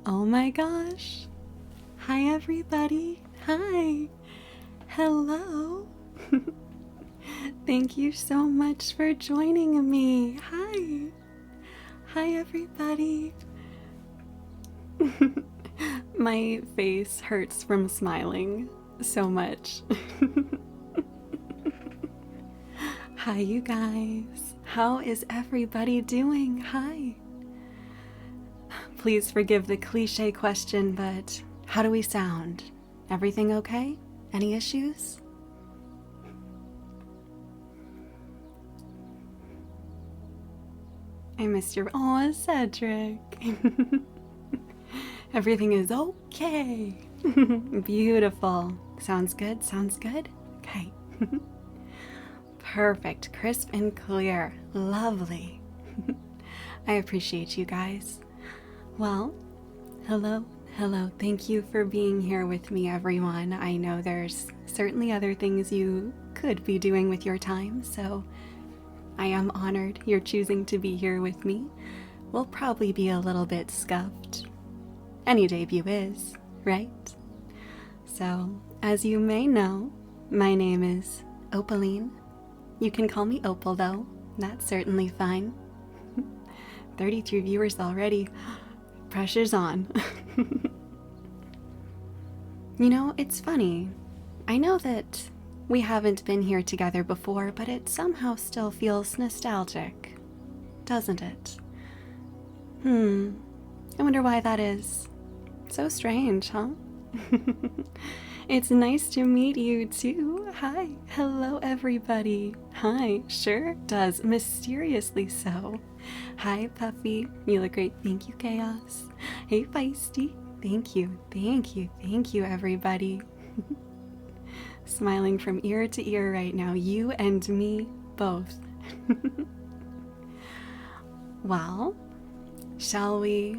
Oh my gosh. Hi, everybody. Hi. Hello. Thank you so much for joining me. Hi. Hi, everybody. My face hurts from smiling so much. Hi, you guys. How is everybody doing? Hi. Please forgive the cliche question, but how do we sound? Everything okay? Any issues? I missed your... Aw, Cedric. Everything is okay. Beautiful. Sounds good? Sounds good? Okay. Perfect. Crisp and clear. Lovely. I appreciate you guys. Well, hello. Thank you for being here with me, everyone. I know there's certainly other things you could be doing with your time, so I am honored you're choosing to be here with me. We'll probably be a little bit scuffed. Any debut is, right? So, as you may know, my name is Opaline. You can call me Opal, though. That's certainly fine. 32 viewers already. Pressure's on. You know, it's funny. I know that we haven't been here together before, but it somehow still feels nostalgic, doesn't it? I wonder why that is. So strange, huh? It's nice to meet you too. Hi. Hello, everybody. Hi. Sure does. Mysteriously so. Hi, Puffy. You look great. Thank you, Chaos. Hey, Feisty. Thank you, everybody. Smiling from ear to ear right now. You and me both. Well, shall we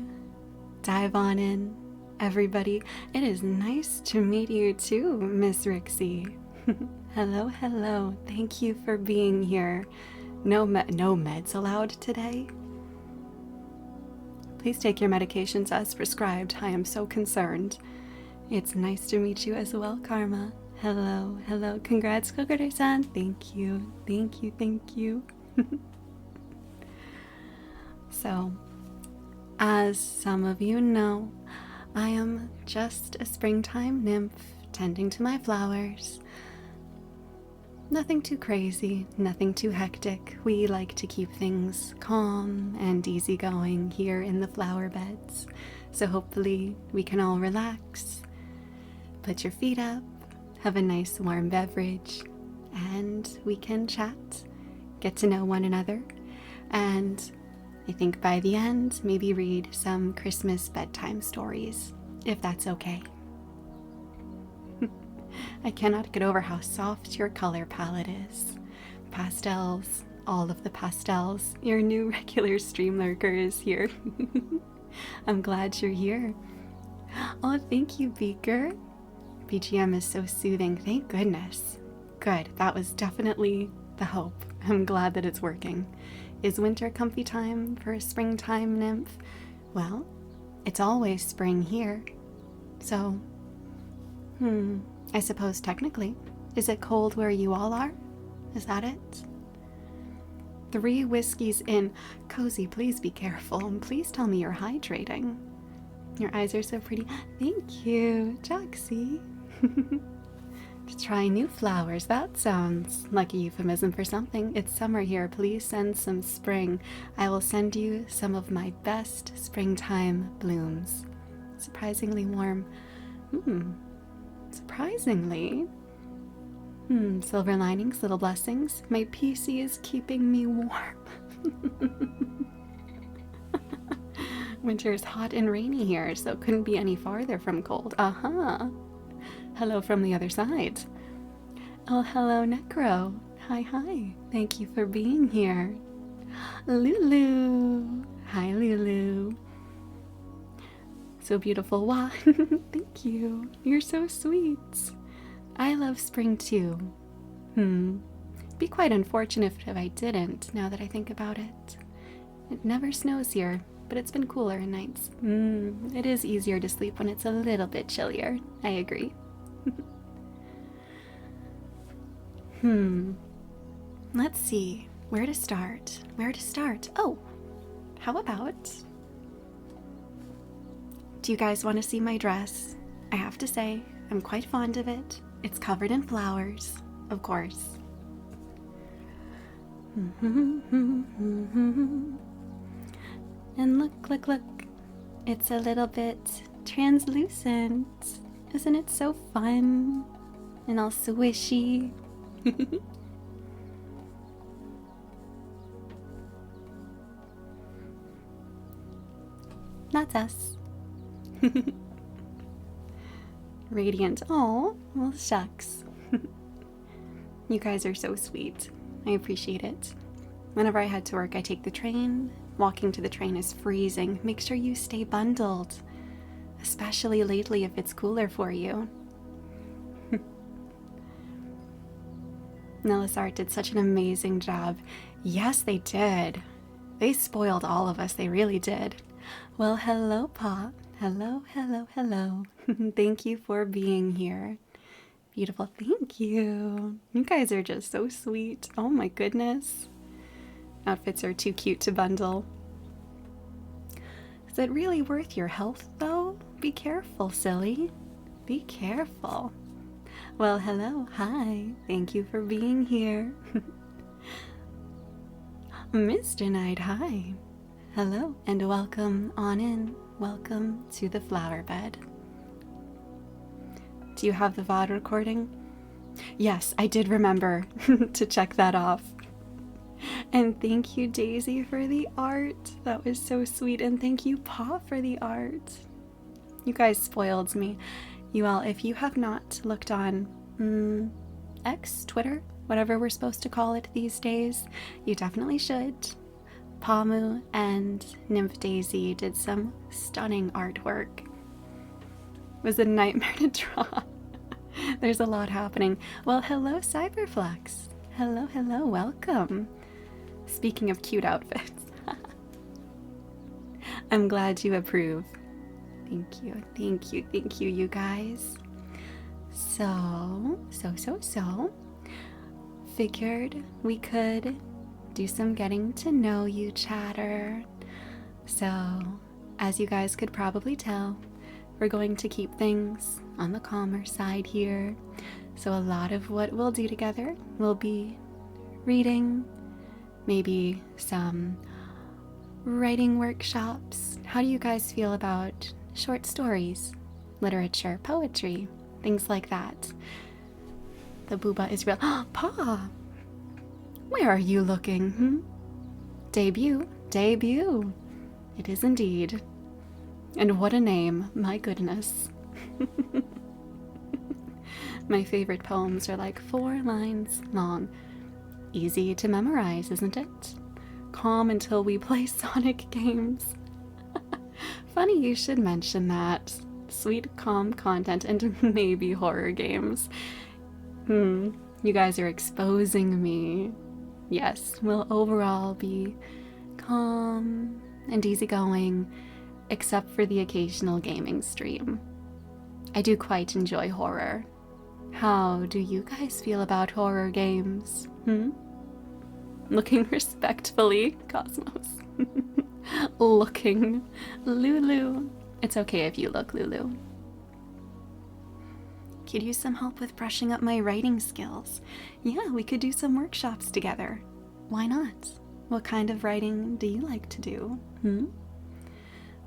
dive on in? Everybody, it is nice to meet you too, Miss Rixie. Hello. Thank you for being here. No meds allowed today? Please take your medications as prescribed. I am so concerned. It's nice to meet you as well, Karma. Hello. Congrats, Kokoro-san. Thank you. So, as some of you know, I am just a springtime nymph tending to my flowers. Nothing too crazy, nothing too hectic. We like to keep things calm and easygoing here in the flower beds. So hopefully we can all relax, put your feet up, have a nice warm beverage, and we can chat, get to know one another, and I think by the end, maybe read some Christmas bedtime stories, if that's okay. I cannot get over how soft your color palette is. Pastels, all of the pastels. Your new regular stream lurker is here. I'm glad you're here. Oh, thank you, Beaker. BGM is so soothing, thank goodness. Good, that was definitely the hope. I'm glad that it's working. Is winter comfy time for a springtime nymph? Well, it's always spring here. So, I suppose technically. Is it cold where you all are? Is that it? 3 whiskeys in. Cozy, please be careful, and please tell me you're hydrating. Your eyes are so pretty. Thank you, Joxy. To try new flowers, that sounds like a euphemism for something. It's summer here, please send some spring. I will send you some of my best springtime blooms. Surprisingly warm. Surprisingly. Silver linings, little blessings. My PC is keeping me warm. Winter is hot and rainy here, so it couldn't be any farther from cold. Hello from the other side. Oh, hello, Necro. Hi. Thank you for being here. Lulu. Hi, Lulu. So beautiful. Wow. Thank you. You're so sweet. I love spring too. Be quite unfortunate if I didn't, now that I think about it. It never snows here. but it's been cooler in nights. It is easier to sleep when it's a little bit chillier. I agree. Let's see. Where to start? Where to start? Oh, how about... Do you guys want to see my dress? I have to say, I'm quite fond of it. It's covered in flowers, of course. And look. It's a little bit translucent. Isn't it so fun? And all swishy. That's us. Radiant. Oh, well, shucks. You guys are so sweet. I appreciate it. Whenever I head to work, I take the train. Walking to the train is freezing. Make sure you stay bundled, especially lately if it's cooler for you. Nellis Art did such an amazing job. Yes, they did. They spoiled all of us. They really did. Well, hello, Pop. Hello. Thank you for being here. Beautiful, thank you. You guys are just so sweet. Oh my goodness. Outfits are too cute to bundle. Is it really worth your health, though? Be careful, silly. Be careful. Well, hello. Hi. Thank you for being here. Mr. Knight, hi. Hello, and welcome on in. Welcome to the Flowerbed. Do you have the VOD recording? Yes, I did remember to check that off. And thank you, Daisy, for the art. That was so sweet. And thank you, Pa, for the art. You guys spoiled me. You all, if you have not looked on X, Twitter, whatever we're supposed to call it these days, you definitely should. Pamu and Nymph Daisy did some stunning artwork. It was a nightmare to draw. There's a lot happening. Well, hello, Cyberflex. Hello, welcome. Speaking of cute outfits. I'm glad you approve. Thank you, you guys. So. Figured we could do some getting to know you chatter. So, as you guys could probably tell, we're going to keep things on the calmer side here. So a lot of what we'll do together will be reading, maybe some writing workshops. How do you guys feel about short stories, literature, poetry, things like that? The booba is real. Pa! Where are you looking? Debut. It is indeed. And what a name, my goodness. My favorite poems are like 4 lines long. Easy to memorize, isn't it? Calm until we play Sonic games. Funny you should mention that. Sweet, calm content and maybe horror games. You guys are exposing me. Yes, we'll overall be calm and easygoing, except for the occasional gaming stream. I do quite enjoy horror. How do you guys feel about horror games? Looking respectfully, Cosmos. Looking. Lulu. It's okay if you look, Lulu. Could use some help with brushing up my writing skills. Yeah, we could do some workshops together. Why not? What kind of writing do you like to do?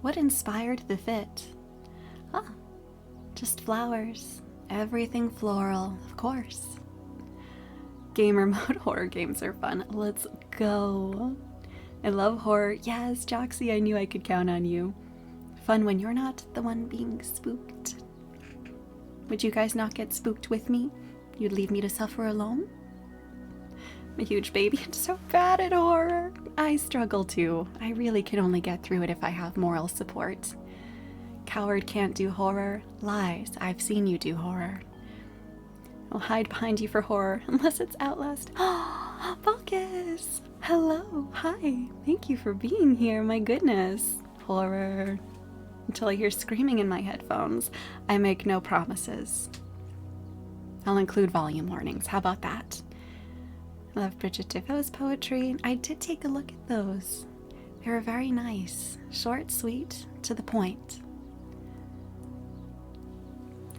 What inspired the fit? Just flowers. Everything floral, of course. Gamer mode horror games are fun. Let's go. I love horror. Yes, Joxy, I knew I could count on you. Fun when you're not the one being spooked. Would you guys not get spooked with me? You'd leave me to suffer alone? I'm a huge baby and so bad at horror. I struggle too. I really can only get through it if I have moral support. Coward can't do horror. Lies. I've seen you do horror. I'll hide behind you for horror, unless it's Outlast. Focus! Hello. Hi. Thank you for being here. My goodness. horror. Until I hear screaming in my headphones, I make no promises. I'll include volume warnings. How about that? I love Bridget DeVoe's poetry. I did take a look at those. They were very nice. Short, sweet, to the point.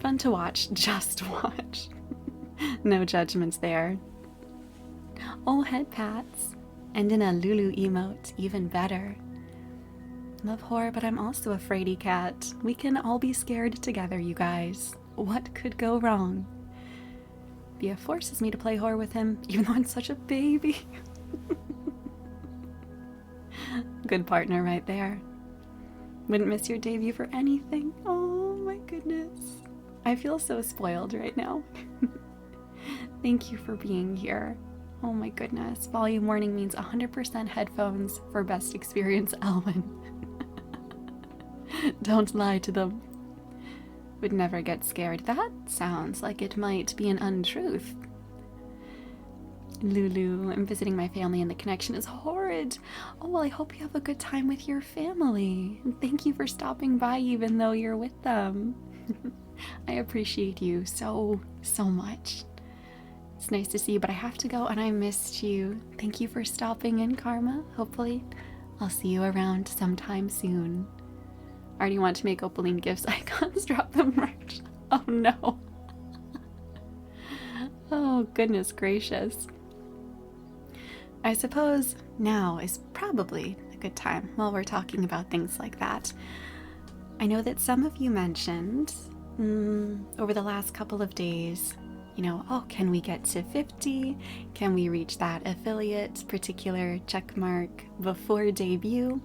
Fun to watch. Just watch. No judgments there. Oh, head pats. And in a Lulu emote, even better. Love horror, but I'm also a fraidy cat. We can all be scared together, you guys. What could go wrong? Bia forces me to play horror with him, even though I'm such a baby. Good partner right there. Wouldn't miss your debut for anything. Oh my goodness. I feel so spoiled right now. Thank you for being here. Oh my goodness. Volume warning means 100% headphones for best experience, Elwin. Don't lie to them. Would never get scared. That sounds like it might be an untruth. Lulu, I'm visiting my family and the connection is horrid. Oh, well, I hope you have a good time with your family. And thank you for stopping by even though you're with them. I appreciate you so much. It's nice to see you, but I have to go and I missed you. Thank you for stopping in, Karma. Hopefully I'll see you around sometime soon. I already want to make Opaline gifts icons. Drop them merch. Oh no. Oh goodness gracious. I suppose now is probably a good time while we're talking about things like that. I know that some of you mentioned over the last couple of days, you know, oh, can we get to 50? Can we reach that affiliate particular check mark before debut?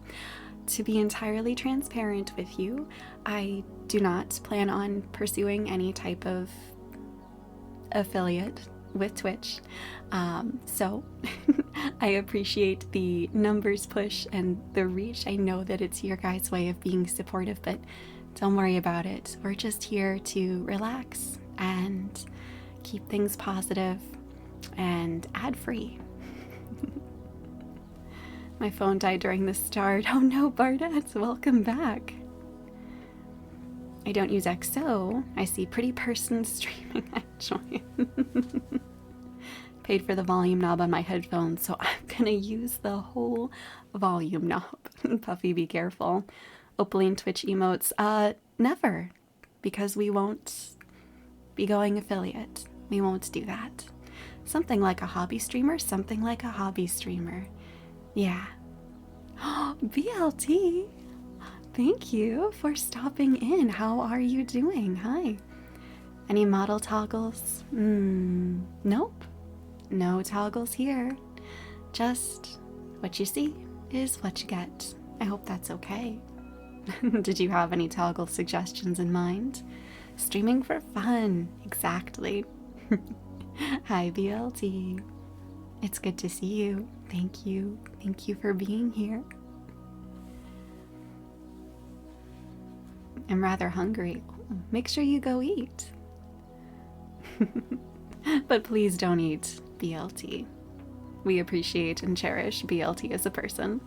To be entirely transparent with you, I do not plan on pursuing any type of affiliate with Twitch. So I appreciate the numbers push and the reach. I know that it's your guys' way of being supportive, but don't worry about it. We're just here to relax and keep things positive and ad-free. My phone died during the start. Oh no, Bardette, welcome back. I don't use XO. I see pretty person streaming. I join. Paid for the volume knob on my headphones, so I'm gonna use the whole volume knob. Puffy, be careful. Opaline Twitch emotes. Never. Because we won't be going affiliate. We won't do that. Something like a hobby streamer, something like a hobby streamer. Yeah. BLT, thank you for stopping in. How are you doing? Hi. Any model toggles? Nope. No toggles here. Just what you see is what you get. I hope that's okay. Did you have any toggle suggestions in mind? Streaming for fun. Exactly. Hi, BLT. It's good to see you. Thank you. Thank you for being here. I'm rather hungry. Make sure you go eat. But please don't eat BLT. We appreciate and cherish BLT as a person.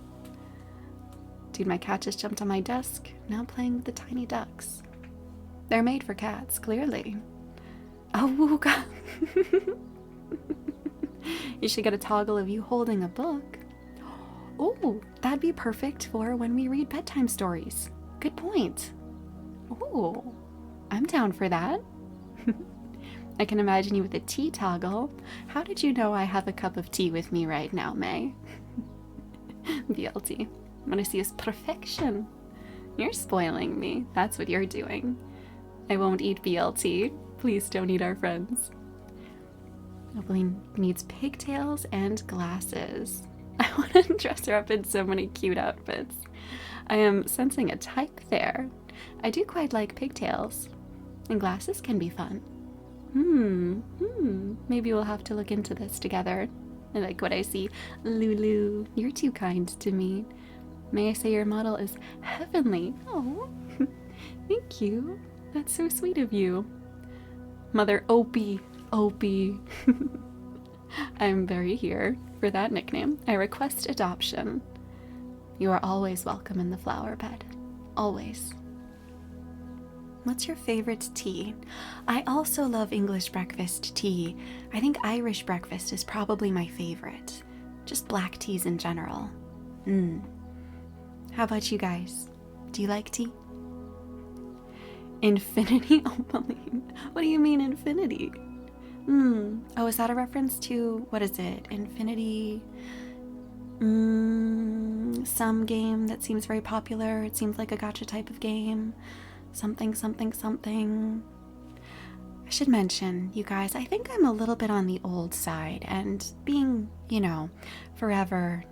Dude, my cat just jumped on my desk, now playing with the tiny ducks. They're made for cats, clearly. Oh, God. You should get a toggle of you holding a book. Oh, that'd be perfect for when we read bedtime stories. Good point. Oh, I'm down for that. I can imagine you with a tea toggle. How did you know I have a cup of tea with me right now, May? BLT. What I see is perfection. You're spoiling me. That's what you're doing. I won't eat BLT. Please don't eat our friends. Opaline needs pigtails and glasses. I want to dress her up in so many cute outfits. I am sensing a type there. I do quite like pigtails. And glasses can be fun. Maybe we'll have to look into this together. I like what I see. Lulu, you're too kind to me. May I say your model is heavenly? Oh, thank you. That's so sweet of you. Mother Opie. I'm very here for that nickname. I request adoption. You are always welcome in the flower bed. Always. What's your favorite tea? I also love English breakfast tea. I think Irish breakfast is probably my favorite. Just black teas in general. How about you guys? Do you like tea? Infinity Opaline. What do you mean infinity? Oh, is that a reference to, what is it? Infinity? Some game that seems very popular. It seems like a gacha type of game. Something, something, something. I should mention, you guys, I think I'm a little bit on the old side, and being, you know, forever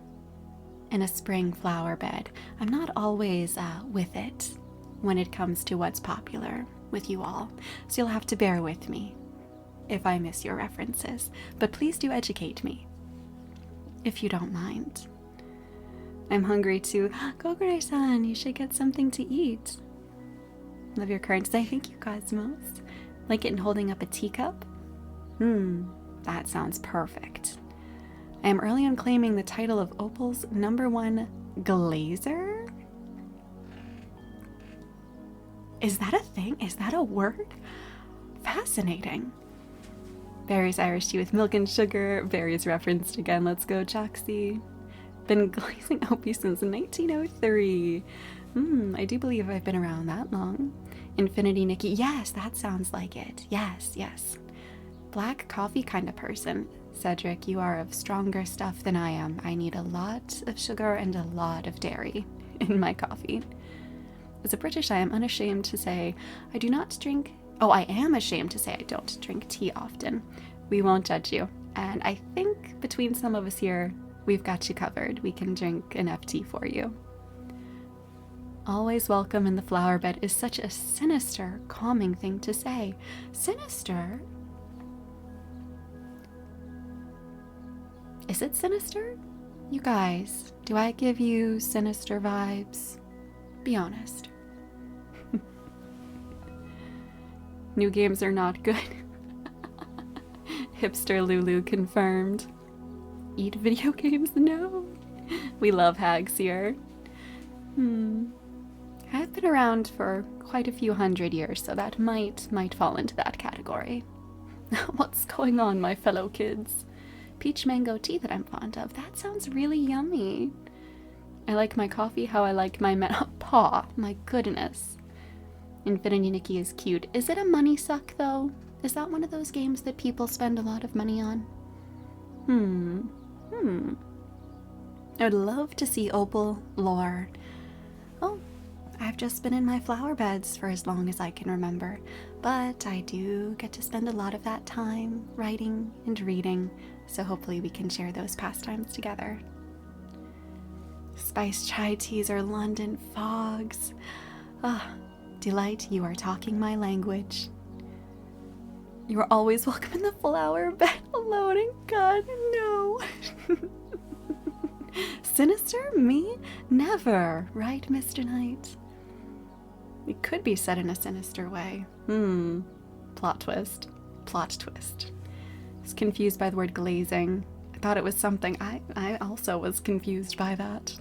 in a spring flower bed, I'm not always with it when it comes to what's popular with you all. So you'll have to bear with me if I miss your references. But please do educate me, if you don't mind. I'm hungry too. Gogure-san, you should get something to eat. Love your current day. Thank you, Cosmos. Like it in holding up a teacup? That sounds perfect. I am early on claiming the title of Opal's #1 glazer? Is that a thing? Is that a word? Fascinating. Barry's Irish tea with milk and sugar. Barry's referenced again. Let's go, Choxy. Been glazing Opie since 1903. I do believe I've been around that long. Infinity Nikki. Yes, that sounds like it. Yes, yes. Black coffee kind of person. Cedric, you are of stronger stuff than I am. I need a lot of sugar and a lot of dairy in my coffee. As a British, I am unashamed to say I do not drink... Oh, I am ashamed to say I don't drink tea often. We won't judge you. And I think between some of us here, we've got you covered. We can drink enough tea for you. Always welcome in the flower bed is such a sinister, calming thing to say. Sinister? Is it sinister? You guys, do I give you sinister vibes? Be honest. New games are not good. Hipster Lulu confirmed. Eat video games? No. We love hags here. I've been around for quite a few hundred years, so that might fall into that category. What's going on, my fellow kids? Peach mango tea that I'm fond of. That sounds really yummy. I like my coffee how I like my paw. My goodness. Infinity Nikki is cute. Is it a money suck, though? Is that one of those games that people spend a lot of money on? I would love to see Opal lore. Oh, I've just been in my flower beds for as long as I can remember, but I do get to spend a lot of that time writing and reading, so hopefully we can share those pastimes together. Spiced chai teas or London fogs. Delight, you are talking my language. You are always welcome in the flower bed alone, and God, no. Sinister? Me? Never, right, Mr. Knight? It could be said in a sinister way. Plot twist. Plot twist. I was confused by the word glazing. I thought it was something. I also was confused by that.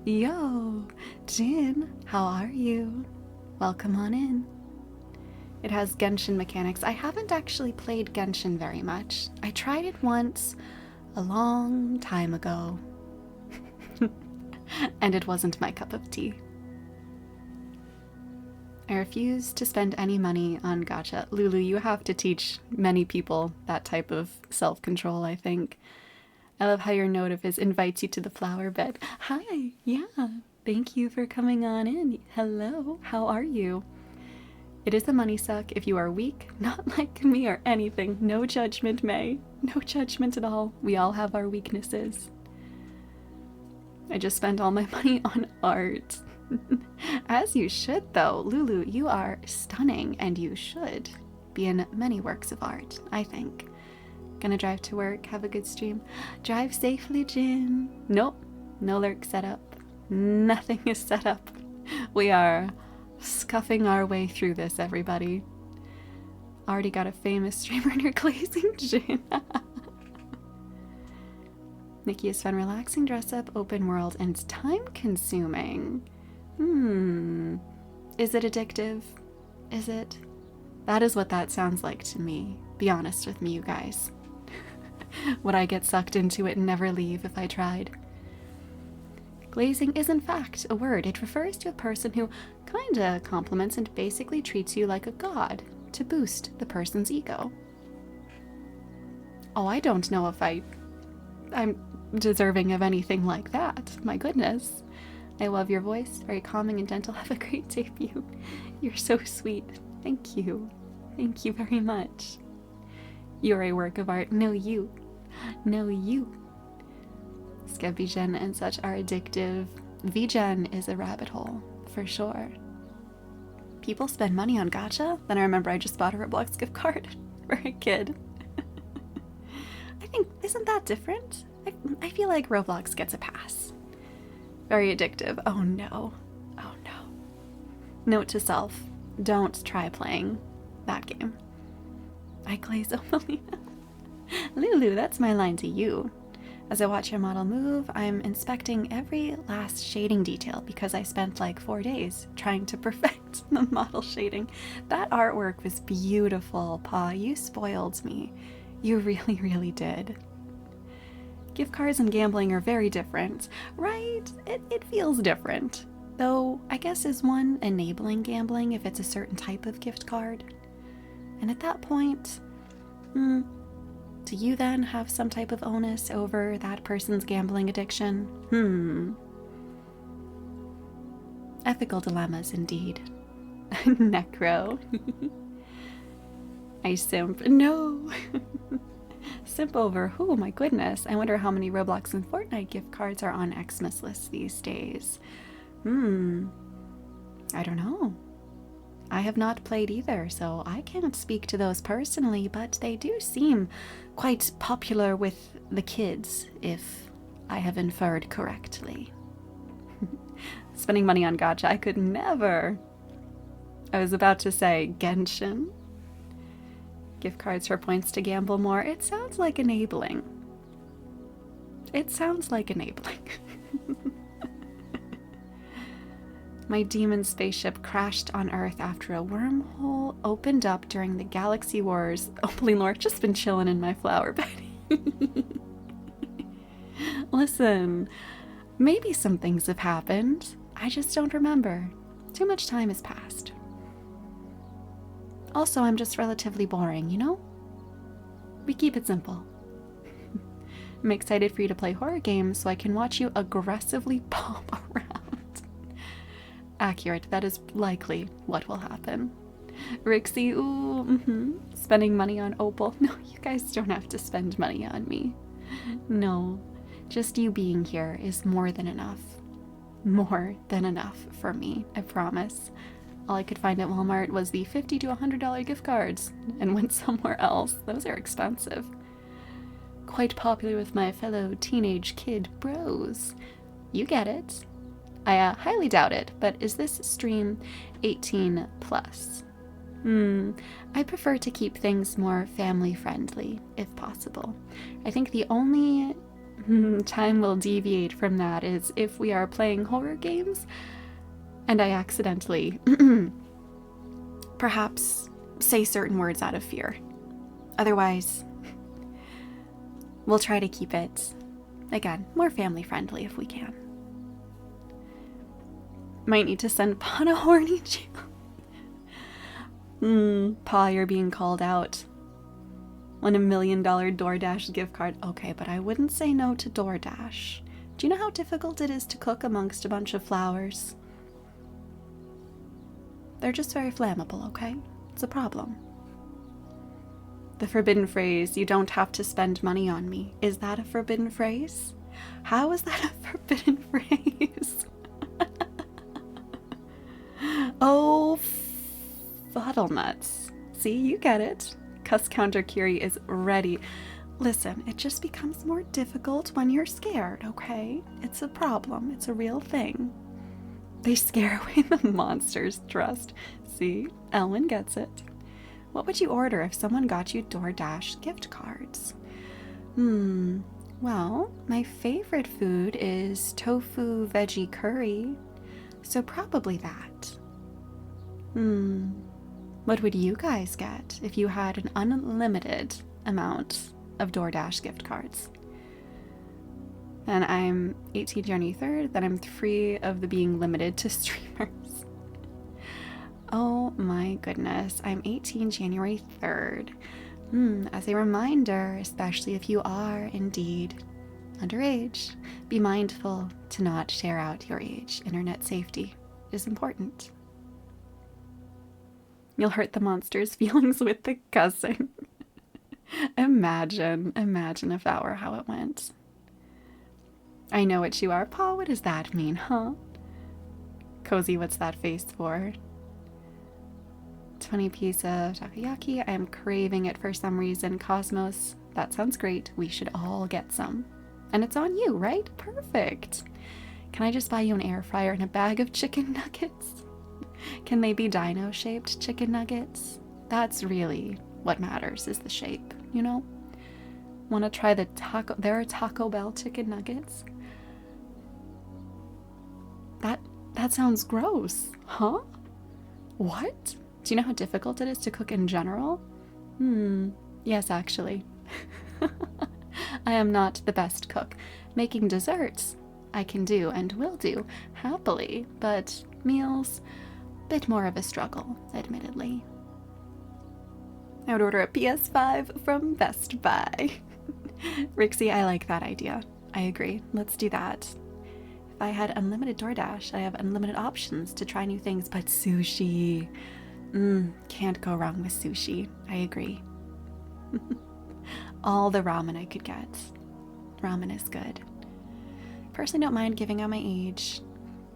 Yo, Jin, how are you? Welcome on in. It has Genshin mechanics. I haven't actually played Genshin very much. I tried it once a long time ago. And it wasn't my cup of tea. I refuse to spend any money on gacha. Lulu, you have to teach many people that type of self-control, I think. I love how your notif invites you to the flower bed. Hi, yeah, thank you for coming on in. Hello, how are you? It is a money suck if you are weak, not like me or anything. No judgment, May. No judgment at all. We all have our weaknesses. I just spent all my money on art. As you should, though. Lulu, you are stunning, and you should be in many works of art, I think. Gonna drive to work, have a good stream. Drive safely, Jin. Nope, no lurk set up. Nothing is set up. We are scuffing our way through this, everybody. Already got a famous streamer in your glazing, Jin. Nikki is fun, relaxing, dress up, open world, and time consuming. Is it addictive? Is it? That is what that sounds like to me. Be honest with me, you guys. Would I get sucked into it and never leave if I tried? Glazing is in fact a word. It refers to a person who kinda compliments and basically treats you like a god to boost the person's ego. Oh, I don't know if I'm deserving of anything like that. My goodness. I love your voice. Very calming and gentle. Have a great debut. You're so sweet. Thank you. Thank you very much. You're a work of art. No, you. No, you. Skev VGen and such are addictive. VGen is a rabbit hole, for sure. People spend money on gacha? Then I remember I just bought a Roblox gift card for a kid. I think, isn't that different? I feel like Roblox gets a pass. Very addictive. Oh no. Oh no. Note to self, don't try playing that game. I glaze Omelia. Lulu, that's my line to you. As I watch your model move, I'm inspecting every last shading detail because I spent like 4 days trying to perfect the model shading. That artwork was beautiful, Pa. You spoiled me. You really, really did. Gift cards and gambling are very different, right? It feels different. Though, I guess is one enabling gambling if it's a certain type of gift card? And at that point, do you then have some type of onus over that person's gambling addiction? Ethical dilemmas indeed. Necro. I simp. No! Simp over. Oh my goodness. I wonder how many Roblox and Fortnite gift cards are on Xmas lists these days. I don't know. I have not played either, so I can't speak to those personally, but they do seem quite popular with the kids, if I have inferred correctly. Spending money on gacha, I could never. I was about to say Genshin. Gift cards for points to gamble more. It sounds like enabling. It sounds like enabling. My demon spaceship crashed on Earth after a wormhole opened up during the Galaxy Wars. Oh, Lord, just been chilling in my flower bed. Listen, maybe some things have happened. I just don't remember. Too much time has passed. Also, I'm just relatively boring, you know? We keep it simple. I'm excited for you to play horror games so I can watch you aggressively pop around. Accurate, that is likely what will happen. Rixie, ooh, spending money on Opal. No, you guys don't have to spend money on me. No, just you being here is more than enough. More than enough for me, I promise. All I could find at Walmart was the $50 to $100 gift cards and went somewhere else. Those are expensive. Quite popular with my fellow teenage kid bros. You get it. I highly doubt it, but is this stream 18 plus? I prefer to keep things more family friendly, if possible. I think the only time we'll deviate from that is if we are playing horror games and I accidentally perhaps say certain words out of fear. Otherwise, we'll try to keep it, again, more family friendly if we can. Might need to send Pa a horny channel. Pa, you're being called out. Want $1 million DoorDash gift card? Okay, but I wouldn't say no to DoorDash. Do you know how difficult it is to cook amongst a bunch of flowers? They're just very flammable, okay? It's a problem. The forbidden phrase, you don't have to spend money on me. Is that a forbidden phrase? How is that a forbidden phrase? Oh, fuddle nuts. See, you get it. Cuss Counter Curie is ready. Listen, it just becomes more difficult when you're scared, okay? It's a problem. It's a real thing. They scare away the monsters, trust. See, Elwin gets it. What would you order if someone got you DoorDash gift cards? Well, my favorite food is tofu veggie curry, so probably that. What would you guys get if you had an unlimited amount of DoorDash gift cards? And I'm 18 January 3rd, then I'm free of the being limited to streamers. Oh my goodness, I'm 18 January 3rd. As a reminder, especially if you are indeed underage, be mindful to not share out your age. Internet safety is important. You'll hurt the monster's feelings with the cussing. Imagine if that were how it went. I know what you are. Paul, what does that mean, huh? Cozy, what's that face for? 20 piece of takoyaki. I am craving it for some reason. Cosmos, that sounds great. We should all get some. And it's on you, right? Perfect. Can I just buy you an air fryer and a bag of chicken nuggets? Can they be dino-shaped chicken nuggets? That's really what matters, is the shape, you know? Want to try the taco? There are Taco Bell chicken nuggets. That sounds gross, huh? What? Do you know how difficult it is to cook in general? Yes, actually. I am not the best cook. Making desserts, I can do and will do happily, but meals, bit more of a struggle, admittedly. I would order a PS5 from Best Buy. Rixie, I like that idea. I agree. Let's do that. If I had unlimited DoorDash, I have unlimited options to try new things, but sushi. Can't go wrong with sushi. I agree. All the ramen I could get. Ramen is good. Personally don't mind giving out my age.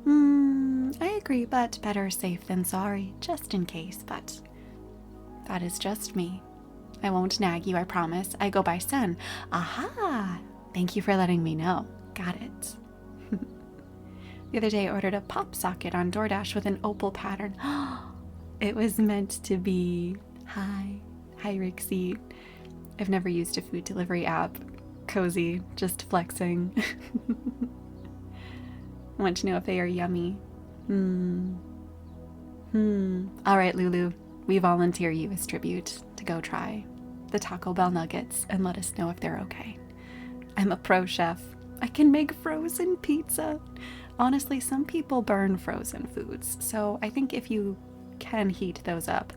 I agree, but better safe than sorry, just in case, but that is just me. I won't nag you, I promise. I go by Sen. Aha! Thank you for letting me know. Got it. The other day I ordered a pop socket on DoorDash with an opal pattern. It was meant to be. Hi, Rixie. I've never used a food delivery app. Cozy, just flexing. I want to know if they are yummy. All right, Lulu. We volunteer you as tribute to go try the Taco Bell nuggets and let us know if they're okay. I'm a pro chef. I can make frozen pizza. Honestly, some people burn frozen foods, so I think if you can heat those up,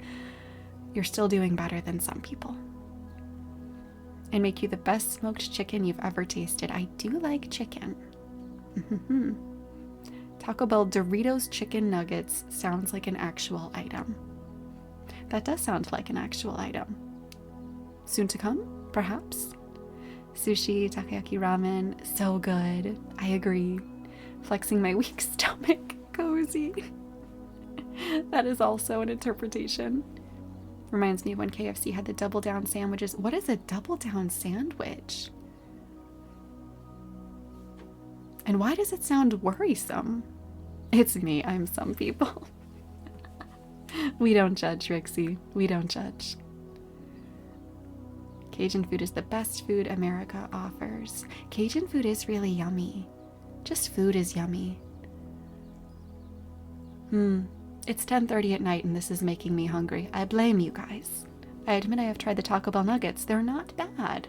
you're still doing better than some people. And make you the best smoked chicken you've ever tasted. I do like chicken. Taco Bell Doritos chicken nuggets sounds like an actual item. That does sound like an actual item. Soon to come, perhaps? Sushi, takoyaki ramen, so good. I agree. Flexing my weak stomach, Cozy. That is also an interpretation. Reminds me of when KFC had the double down sandwiches. What is a double down sandwich? And why does it sound worrisome? It's me, I'm some people. We don't judge, Rixie. We don't judge. Cajun food is the best food America offers. Cajun food is really yummy. Just food is yummy. It's 10:30 at night and this is making me hungry. I blame you guys. I admit I have tried the Taco Bell nuggets. They're not bad.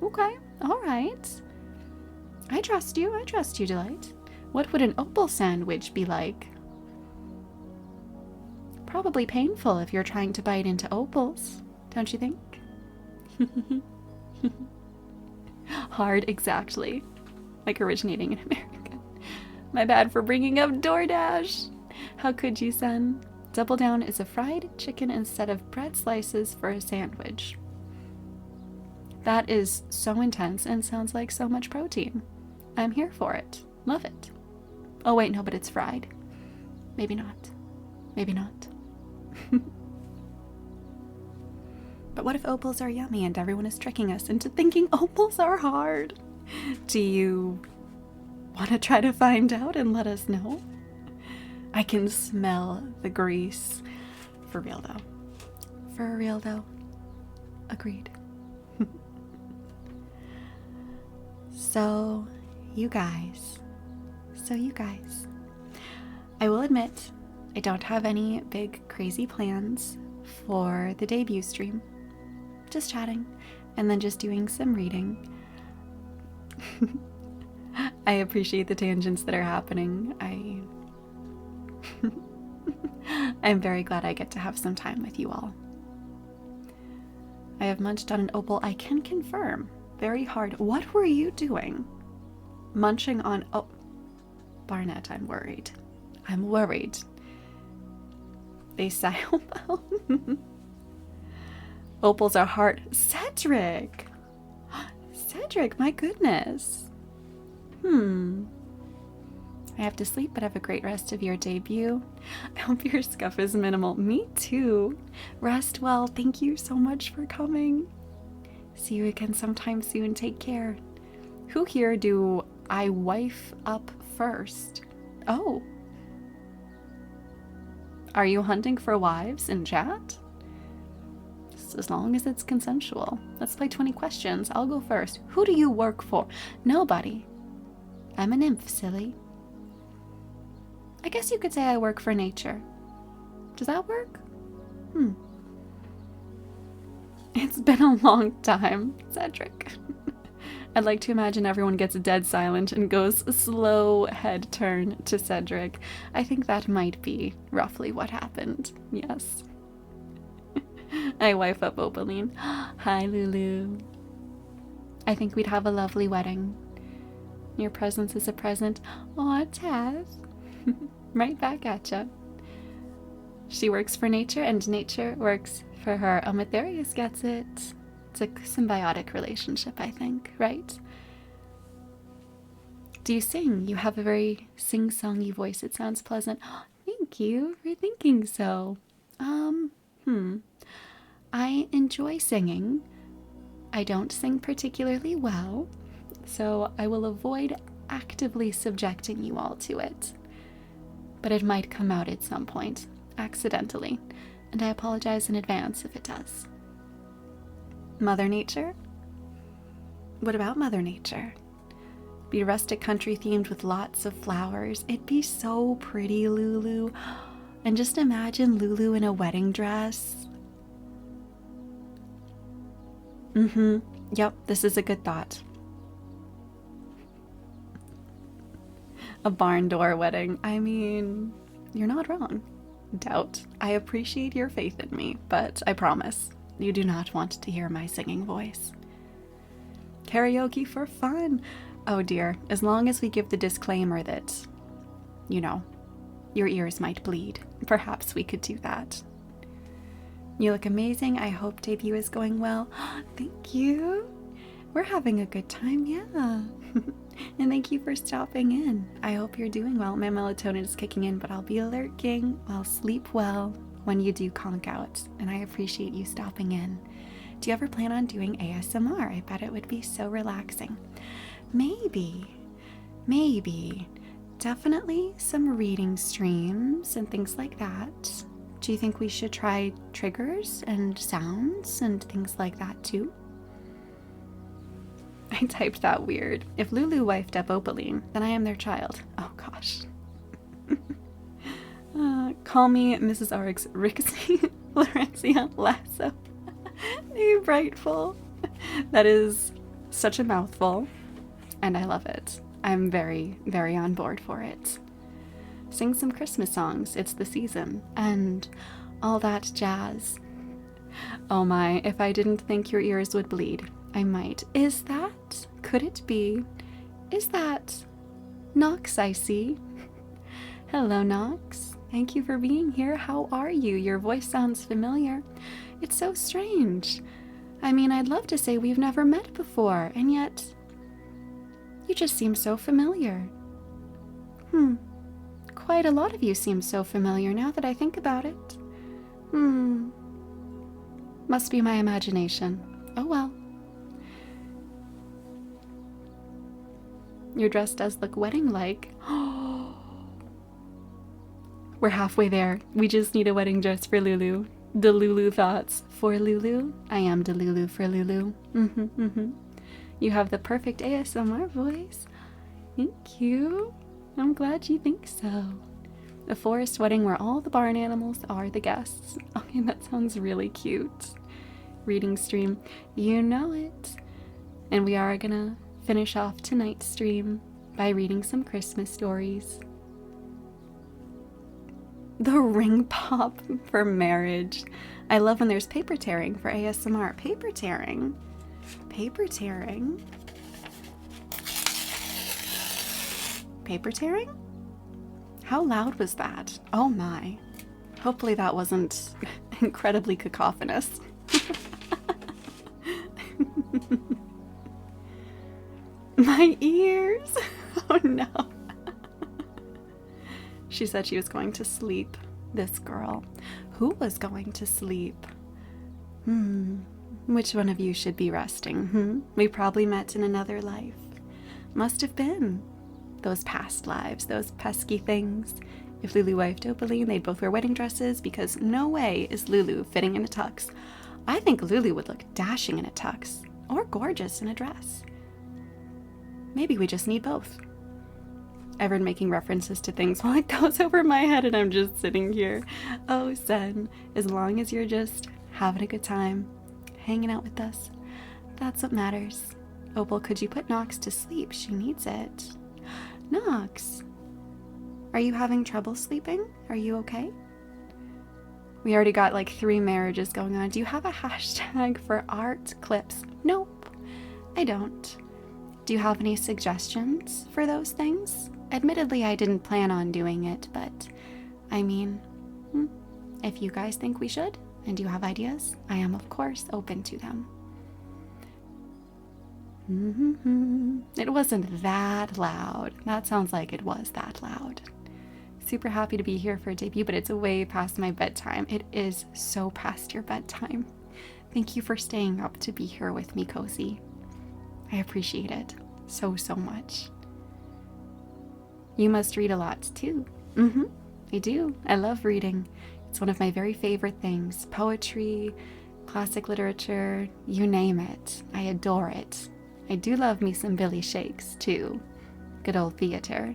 Okay. All right. I trust you, Delight. What would an opal sandwich be like? Probably painful if you're trying to bite into opals, don't you think? Hard, exactly. Like originating in America. My bad for bringing up DoorDash. How could you, son? Double down is a fried chicken instead of bread slices for a sandwich. That is so intense and sounds like so much protein. I'm here for it. Love it. Oh wait, no, but it's fried. Maybe not. Maybe not. But what if opals are yummy and everyone is tricking us into thinking opals are hard? Do you want to try to find out and let us know? I can smell the grease. For real though. For real though. Agreed. So, you guys. I will admit, I don't have any big crazy plans for the debut stream. Just chatting, and then just doing some reading. I appreciate the tangents that are happening. I'm very glad I get to have some time with you all. I have munched on an opal. I can confirm. Very hard. What were you doing? Munching on... Oh, Barnett, I'm worried. I'm worried. They sigh. Opals are hard. Cedric! Cedric, my goodness. I have to sleep, but have a great rest of your debut. I hope your scuff is minimal. Me too. Rest well. Thank you so much for coming. See you again sometime soon. Take care. Who here do I wife up first? Oh. Are you hunting for wives in chat? Just as long as it's consensual. Let's play 20 questions. I'll go first. Who do you work for? Nobody. I'm a nymph, silly. I guess you could say I work for nature. Does that work? It's been a long time, Cedric. I'd like to imagine everyone gets dead silent and goes slow head turn to Cedric. I think that might be roughly what happened. Yes. I wife up Opaline. Hi, Lulu. I think we'd have a lovely wedding. Your presence is a present. Aw, Taz. Right back at ya. She works for nature and nature works for her. Amatherius gets it. It's a symbiotic relationship, I think, right? Do you sing? You have a very sing-songy voice. It sounds pleasant. Thank you for thinking so. I enjoy singing. I don't sing particularly well, so I will avoid actively subjecting you all to it. But it might come out at some point, accidentally, and I apologize in advance if it does. Mother Nature? What about Mother Nature? Be rustic country themed with lots of flowers. It'd be so pretty, Lulu. And just imagine Lulu in a wedding dress. Yep, this is a good thought. A barn door wedding. I mean, you're not wrong. Doubt. I appreciate your faith in me, but I promise, you do not want to hear my singing voice. Karaoke for fun. Oh dear, as long as we give the disclaimer that, you know, your ears might bleed. Perhaps we could do that. You look amazing. I hope debut is going well. Thank you. We're having a good time, yeah. And thank you for stopping in. I hope you're doing well. My melatonin is kicking in, but I'll be lurking. I'll sleep well when you do conk out. And I appreciate you stopping in. Do you ever plan on doing ASMR? I bet it would be so relaxing. Maybe. Definitely some reading streams and things like that. Do you think we should try triggers and sounds and things like that too? I typed that weird. If Lulu wifed up Opaline, then I am their child. Oh gosh. Call me Mrs. Arg's Rixie Florencia Lasso. You brightful. That is such a mouthful, and I love it. I'm very, very on board for it. Sing some Christmas songs, it's the season, and all that jazz. Oh my, if I didn't think your ears would bleed, I might. Could it be? Is that Nox I see? Hello, Nox. Thank you for being here. How are you? Your voice sounds familiar. It's so strange. I mean, I'd love to say we've never met before, and yet you just seem so familiar. Quite a lot of you seem so familiar now that I think about it. Must be my imagination. Oh well. Your dress does look wedding-like. We're halfway there. We just need a wedding dress for Lulu. Delulu thoughts. For Lulu? I am Delulu for Lulu. You have the perfect ASMR voice. Thank you. I'm glad you think so. A forest wedding where all the barn animals are the guests. Okay, that sounds really cute. Reading stream. You know it. And we are gonna finish off tonight's stream by reading some Christmas stories. The ring pop for marriage. I love when there's paper tearing for ASMR. Paper tearing? Paper tearing? Paper tearing? How loud was that? Oh my. Hopefully that wasn't incredibly cacophonous. My ears! Oh no. She said she was going to sleep. This girl. Who was going to sleep? Which one of you should be resting? We probably met in another life. Must have been. Those past lives, those pesky things. If Lulu wifed Opaline, they'd both wear wedding dresses because no way is Lulu fitting in a tux. I think Lulu would look dashing in a tux or gorgeous in a dress. Maybe we just need both. Everyone making references to things while it goes over my head and I'm just sitting here. Oh, Sen, as long as you're just having a good time, hanging out with us, that's what matters. Opal, could you put Nox to sleep? She needs it. Nox, are you having trouble sleeping? Are you okay? We already got like 3 marriages going on. Do you have a hashtag for art clips? Nope, I don't. Do you have any suggestions for those things? Admittedly, I didn't plan on doing it, but I mean, if you guys think we should and you have ideas, I am of course open to them. It wasn't that loud. That sounds like it was that loud. Super happy to be here for a debut, but it's way past my bedtime. It is so past your bedtime. Thank you for staying up to be here with me, Cozy. I appreciate it so much. You must read a lot too. I do. I love reading. It's one of my very favorite things. Poetry, classic literature, you name it. I adore it. I do love me some Billy Shakes too. Good old theater.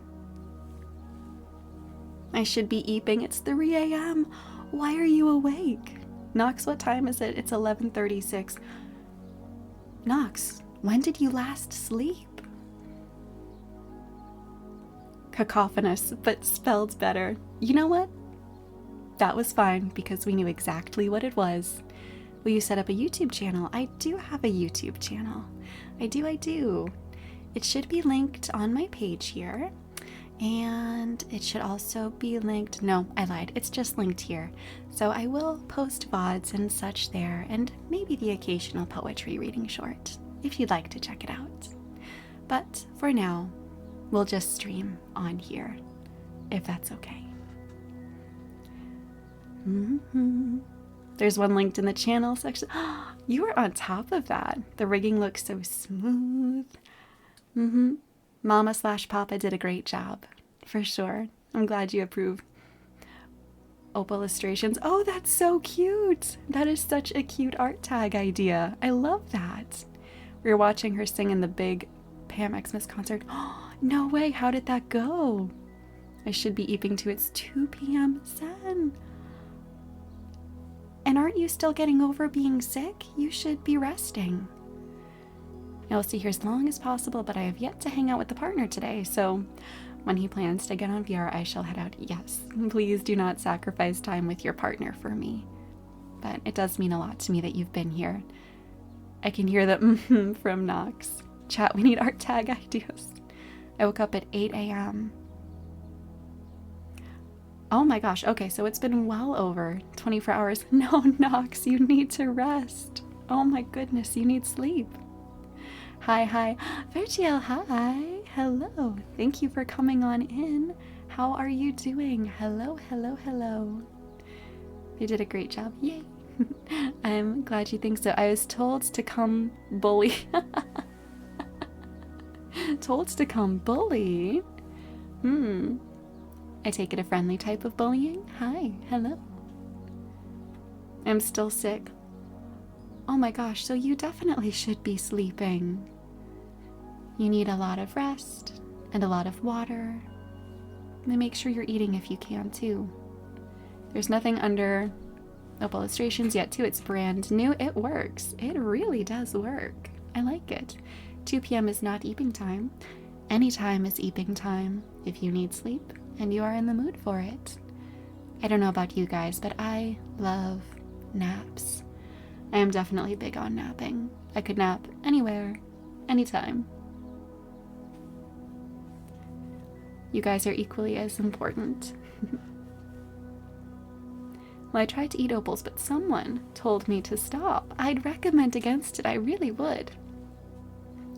I should be eeping. It's 3 a.m. Why are you awake? Nox, what time is it? It's 11:36. Nox, when did you last sleep? Cacophonous, but spelled better. You know what? That was fine because we knew exactly what it was. Will you set up a YouTube channel? I do have a YouTube channel. I do. It should be linked on my page here. And it should also be linked. No, I lied. It's just linked here. So I will post VODs and such there, and maybe the occasional poetry reading short, if you'd like to check it out. But for now, we'll just stream on here, if that's okay. There's one linked in the channel section. You were on top of that. The rigging looks so smooth. Mama/Papa did a great job, for sure. I'm glad you approve. Opal illustrations. Oh, that's so cute. That is such a cute art tag idea. I love that. We were watching her sing in the big Pam Xmas concert. No way, how did that go? I should be eeping to it's 2 p.m. Sen. And aren't you still getting over being sick? You should be resting. I'll stay here as long as possible, but I have yet to hang out with the partner today, so when he plans to get on VR, I shall head out. Yes, please do not sacrifice time with your partner for me. But it does mean a lot to me that you've been here. I can hear the from Nox. Chat, we need art tag ideas. I woke up at 8 a.m. Oh my gosh, okay, so it's been well over 24 hours. No, Nox, you need to rest. Oh my goodness, you need sleep. Hi. Virgil, hi. Hello. Thank you for coming on in. How are you doing? Hello. You did a great job. Yay. I'm glad you think so. I was told to come bully. Told to come bully? I take it a friendly type of bullying? Hi. Hello. I'm still sick. Oh my gosh, so you definitely should be sleeping. You need a lot of rest and a lot of water. And make sure you're eating if you can too. There's nothing under Opal Illustrations yet too. It's brand new. It works. It really does work. I like it. 2 p.m. is not eeping time. Any time is eeping time if you need sleep and you are in the mood for it. I don't know about you guys, but I love naps. I am definitely big on napping. I could nap anywhere, anytime. You guys are equally as important. Well, I tried to eat opals, but someone told me to stop. I'd recommend against it. I really would.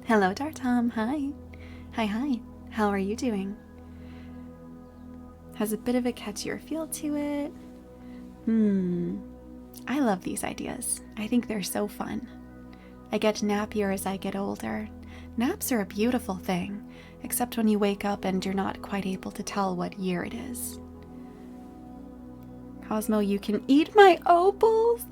Hello, Dartom. Hi. Hi. How are you doing? Has a bit of a catchier feel to it. I love these ideas. I think they're so fun. I get nappier as I get older. Naps are a beautiful thing, except when you wake up and you're not quite able to tell what year it is. Cosmo, you can eat my opals?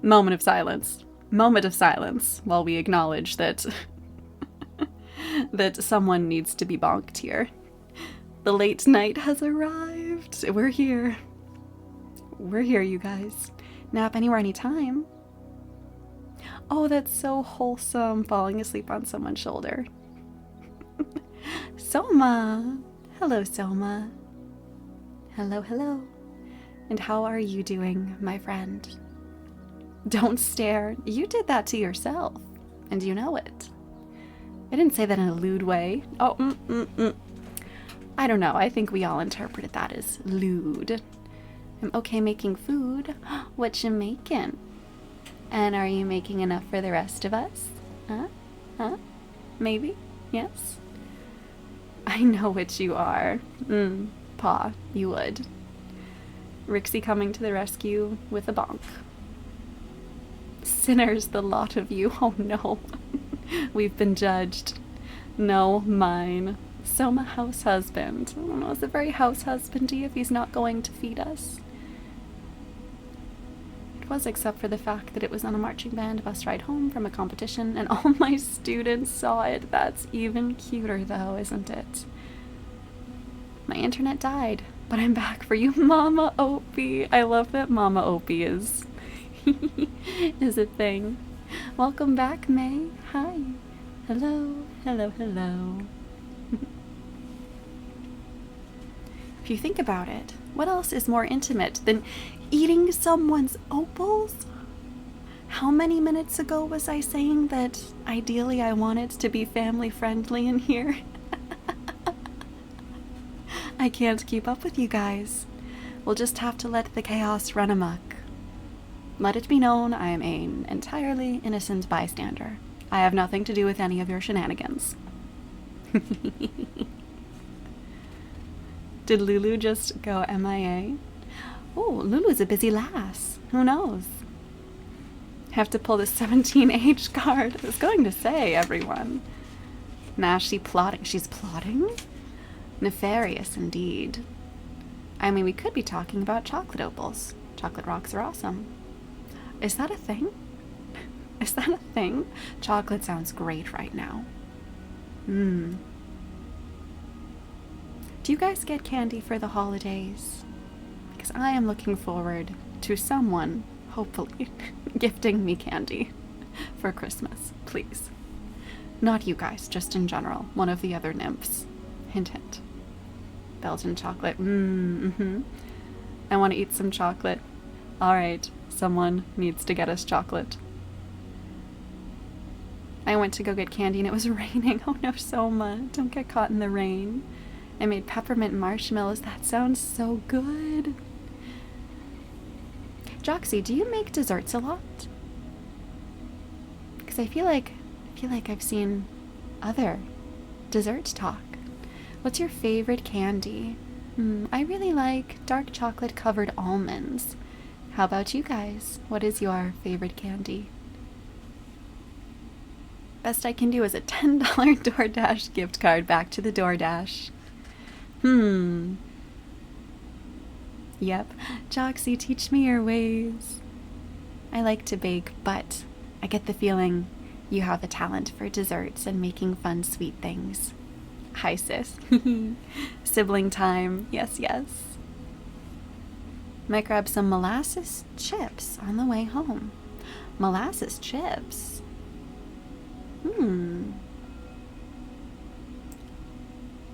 Moment of silence. Moment of silence while we acknowledge that that someone needs to be bonked here. The late night has arrived. We're here. We're here, you guys. Nap anywhere, anytime. Oh, that's so wholesome, falling asleep on someone's shoulder. Soma. Hello, Soma. Hello. And how are you doing, my friend? Don't stare. You did that to yourself, and you know it. I didn't say that in a lewd way. Oh, I don't know. I think we all interpreted that as lewd. I'm okay making food. What you making? And are you making enough for the rest of us? Huh? Maybe? Yes? I know what you are. Pa, you would. Rixie coming to the rescue with a bonk. Sinners, the lot of you. Oh no. We've been judged. No, mine. Soma house husband. I don't know, is it very house husbandy if he's not going to feed us? It was, except for the fact that it was on a marching band bus ride home from a competition and all my students saw it. That's even cuter though, isn't it? My internet died, but I'm back for you, Mama Opie. I love that Mama Opie is a thing. Welcome back, May. Hi. Hello. If you think about it, what else is more intimate than eating someone's opals? How many minutes ago was I saying that ideally I want it to be family friendly in here? I can't keep up with you guys. We'll just have to let the chaos run amok. Let it be known I am an entirely innocent bystander. I have nothing to do with any of your shenanigans. Did Lulu just go MIA? Oh, Lulu's a busy lass. Who knows? Have to pull the 17 age card. I was going to say, everyone. Nah, she's plotting? Nefarious indeed. I mean, we could be talking about chocolate opals. Chocolate rocks are awesome. Is that a thing? Is that a thing? Chocolate sounds great right now. Do you guys get candy for the holidays? Because I am looking forward to someone, hopefully, gifting me candy for Christmas, please. Not you guys, just in general. One of the other nymphs. Hint, hint. Belgian chocolate. I want to eat some chocolate. Alright, someone needs to get us chocolate. I went to go get candy and it was raining. Oh no, Soma, don't get caught in the rain. I made peppermint marshmallows. That sounds so good. Joxy, do you make desserts a lot? Because I feel like I've seen other dessert talk. What's your favorite candy? I really like dark chocolate covered almonds. How about you guys? What is your favorite candy? Best I can do is a $10 DoorDash gift card back to the DoorDash. Yep. Joxy, teach me your ways. I like to bake, but I get the feeling you have a talent for desserts and making fun, sweet things. Hi, sis. Sibling time. Yes, yes. Might grab some molasses chips on the way home. Molasses chips?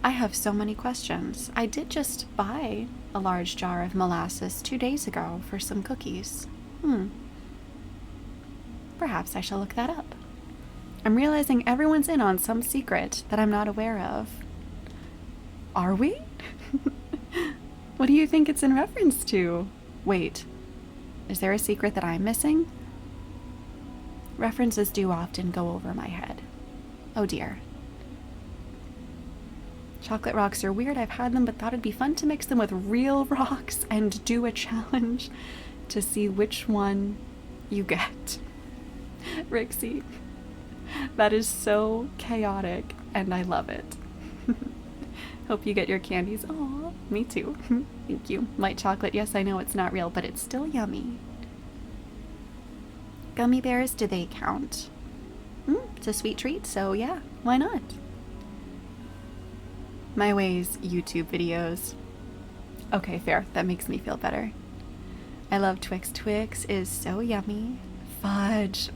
I have so many questions. I did just buy a large jar of molasses 2 days ago for some cookies. Perhaps I shall look that up. I'm realizing everyone's in on some secret that I'm not aware of. Are we? What do you think it's in reference to? Wait, is there a secret that I'm missing? References do often go over my head. Oh dear. Chocolate rocks are weird. I've had them, but thought it'd be fun to mix them with real rocks and do a challenge to see which one you get. Rixie, that is so chaotic, and I love it. Hope you get your candies. Aw, me too. Thank you. White chocolate, yes, I know it's not real, but it's still yummy. Gummy bears, do they count? It's a sweet treat, so yeah, why not? My ways, YouTube videos. Okay, fair. That makes me feel better. I love Twix. Twix is so yummy. Fudge.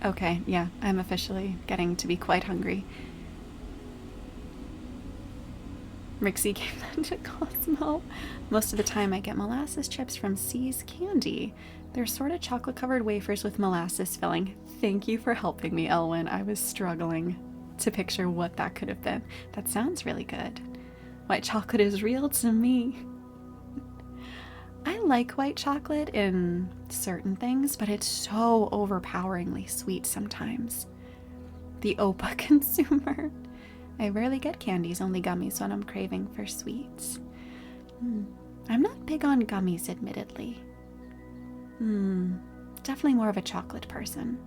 Okay, yeah, I'm officially getting to be quite hungry. Rixie gave that to Cosmo. Most of the time I get molasses chips from C's Candy. They're sort of chocolate-covered wafers with molasses filling. Thank you for helping me, Elwyn. I was struggling to picture what that could have been. That sounds really good. White chocolate is real to me. I like white chocolate in certain things, but it's so overpoweringly sweet sometimes. The OPA consumer. I rarely get candies, only gummies when I'm craving for sweets. I'm not big on gummies, admittedly. Definitely more of a chocolate person.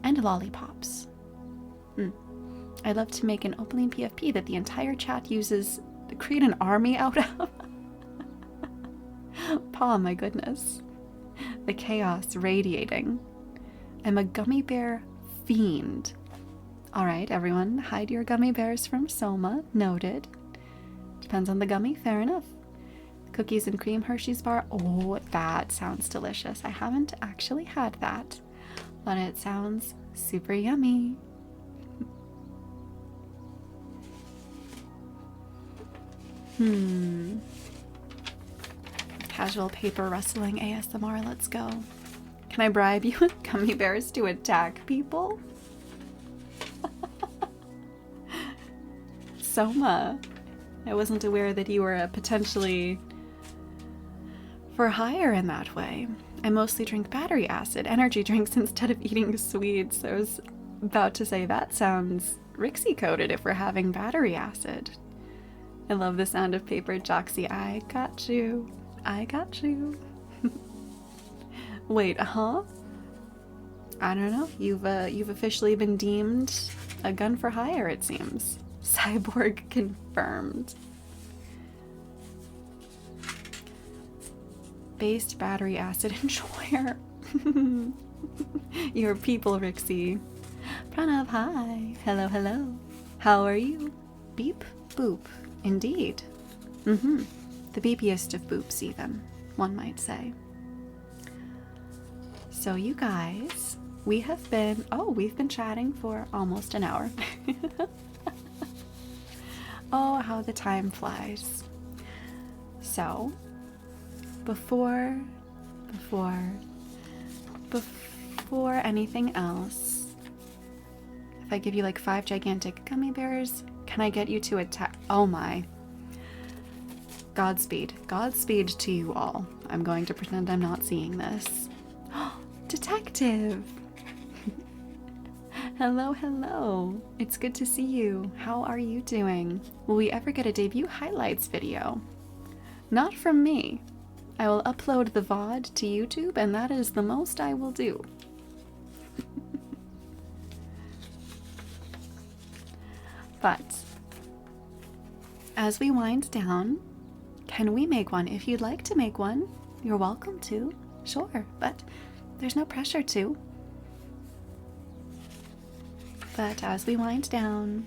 And lollipops. I'd love to make an opening PFP that the entire chat uses to create an army out of. Paw, my goodness. The chaos radiating. I'm a gummy bear fiend. Alright, everyone, hide your gummy bears from Soma. Noted. Depends on the gummy, fair enough. Cookies and cream Hershey's bar. Oh, that sounds delicious. I haven't actually had that, but it sounds super yummy. Casual paper rustling ASMR, let's go. Can I bribe you with gummy bears to attack people? Soma, I wasn't aware that you were a potentially for hire in that way. I mostly drink battery acid energy drinks instead of eating sweets. I was about to say that sounds Rixie coded if we're having battery acid. I love the sound of paper. Joxy, I got you. I got you. Wait, huh? I don't know. You've officially been deemed a gun for hire, it seems. Cyborg confirmed. Based battery acid enjoyer. Your people, Rixie. Pranav, hi. Hello, hello. How are you? Beep, boop. Indeed. The beepiest of boops, even, one might say. So you guys, we've been chatting for almost an hour. Oh, how the time flies. So, before anything else, if I give you like 5 gigantic gummy bears, can I get you to attack? Oh my. Godspeed. Godspeed to you all. I'm going to pretend I'm not seeing this. Detective! Hello, hello. It's good to see you. How are you doing? Will we ever get a debut highlights video? Not from me. I will upload the VOD to YouTube, and that is the most I will do. But as we wind down, can we make one? If you'd like to make one, you're welcome to. Sure, but there's no pressure to. But as we wind down,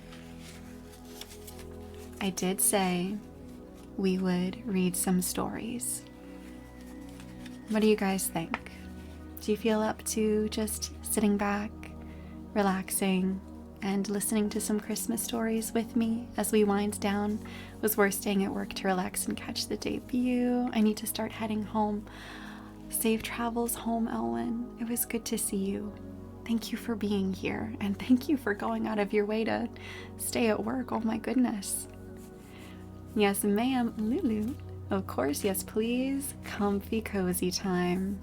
I did say we would read some stories. What do you guys think? Do you feel up to just sitting back, relaxing, and listening to some Christmas stories with me as we wind down? We're staying at work to relax and catch the debut. I need to start heading home. Safe travels home, Elwyn. It was good to see you. Thank you for being here, and thank you for going out of your way to stay at work. Oh my goodness. Yes, ma'am, Lulu. Of course, yes, please. Comfy, cozy time.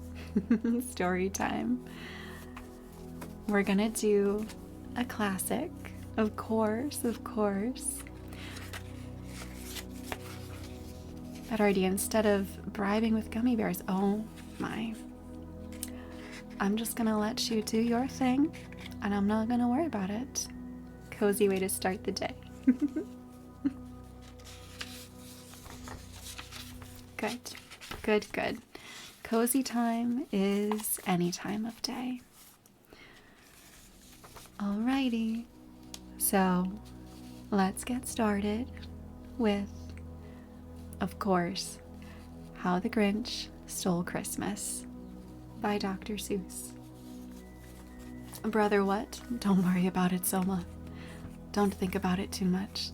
Story time. We're gonna do a classic. Of course, of course. Better idea, instead of bribing with gummy bears. Oh my. I'm just gonna let you do your thing, and I'm not gonna worry about it. Cozy way to start the day. Good, good, good. Cozy time is any time of day. Alrighty, so let's get started with, of course, How the Grinch Stole Christmas by Dr. Seuss. Brother, what? Don't worry about it so much. Don't think about it too much.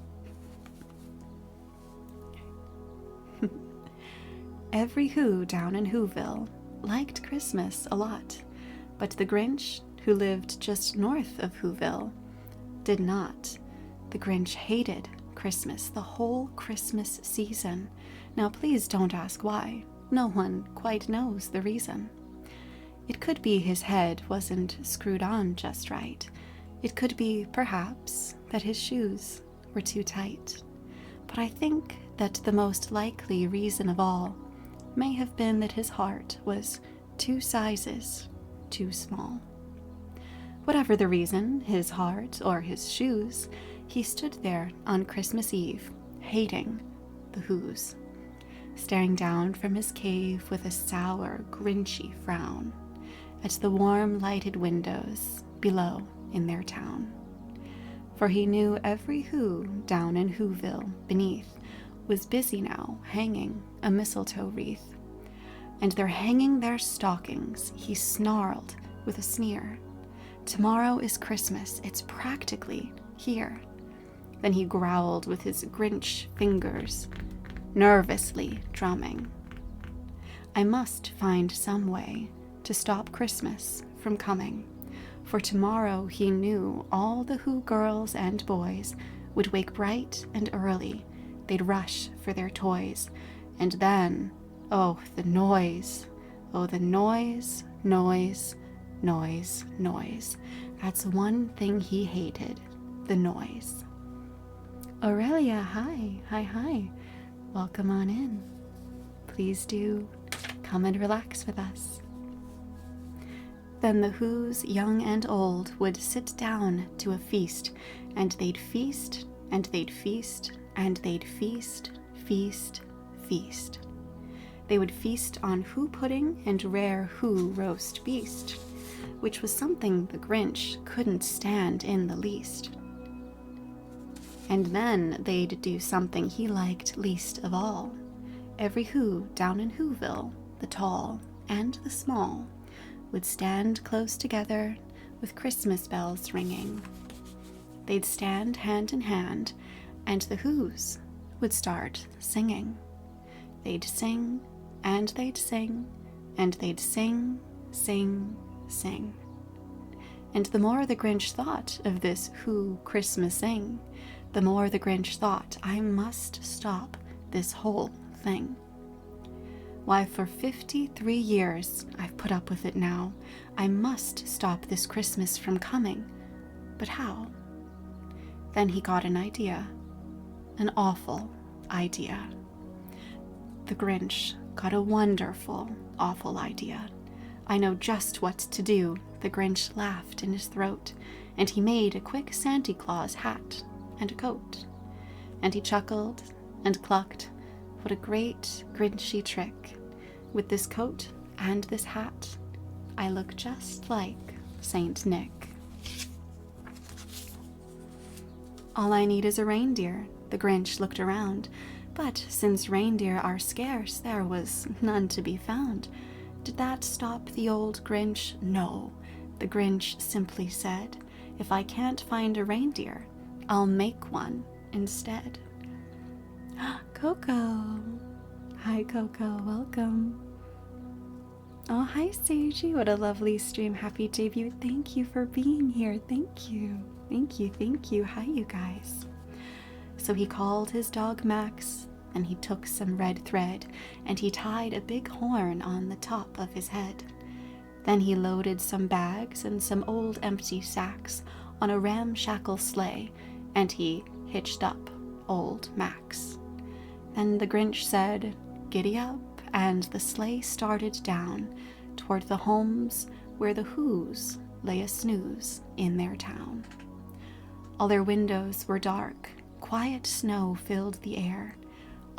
Every Who down in Whoville liked Christmas a lot, but the Grinch, who lived just north of Whoville, did not. The Grinch hated Christmas, the whole Christmas season. Now please don't ask why. No one quite knows the reason. It could be his head wasn't screwed on just right. It could be, perhaps, that his shoes were too tight. But I think that the most likely reason of all may have been that his heart was 2 sizes too small. Whatever the reason, his heart or his shoes, he stood there on Christmas Eve, hating the Whos, staring down from his cave with a sour, grinchy frown at the warm, lighted windows below in their town. For he knew every Who down in Whoville beneath was busy now hanging a mistletoe wreath. And they're hanging their stockings, he snarled with a sneer. Tomorrow is Christmas, it's practically here. Then he growled with his Grinch fingers, nervously drumming. I must find some way to stop Christmas from coming, for tomorrow he knew all the Who girls and boys would wake bright and early. They'd rush for their toys, and then, oh, the noise. Oh, the noise, noise, noise, noise. That's one thing he hated, the noise. Aurelia, hi, hi, hi. Welcome on in. Please do come and relax with us. Then the Whos, young and old, would sit down to a feast, and they'd feast, and they'd feast, and they'd feast, feast, feast. They would feast on Who pudding and rare Who roast beast, which was something the Grinch couldn't stand in the least. And then they'd do something he liked least of all. Every Who down in Whoville, the tall and the small, would stand close together with Christmas bells ringing. They'd stand hand in hand, and the Whos would start singing. They'd sing, and they'd sing, and they'd sing, sing, sing. And the more the Grinch thought of this Who Christmasing, the more the Grinch thought, I must stop this whole thing. Why, for 53 years I've put up with it now. I must stop this Christmas from coming. But how? Then he got an idea. An awful idea. The Grinch got a wonderful, awful idea. I know just what to do. The Grinch laughed in his throat, and he made a quick Santa Claus hat and a coat. And he chuckled, and clucked, "What a great Grinchy trick! With this coat and this hat, I look just like Saint Nick." "All I need is a reindeer." The Grinch looked around, but since reindeer are scarce, there was none to be found. Did that stop the old Grinch? No, the Grinch simply said, "If I can't find a reindeer, I'll make one instead." Coco! Hi, Coco. Welcome. Oh, hi, Seiji. What a lovely stream. Happy debut. Thank you for being here. Thank you. Thank you. Thank you. Hi, you guys. So he called his dog Max, and he took some red thread, and he tied a big horn on the top of his head. Then he loaded some bags and some old empty sacks on a ramshackle sleigh, and he hitched up old Max. Then the Grinch said, "Giddy up," and the sleigh started down toward the homes where the Whos lay a snooze in their town. All their windows were dark, quiet snow filled the air.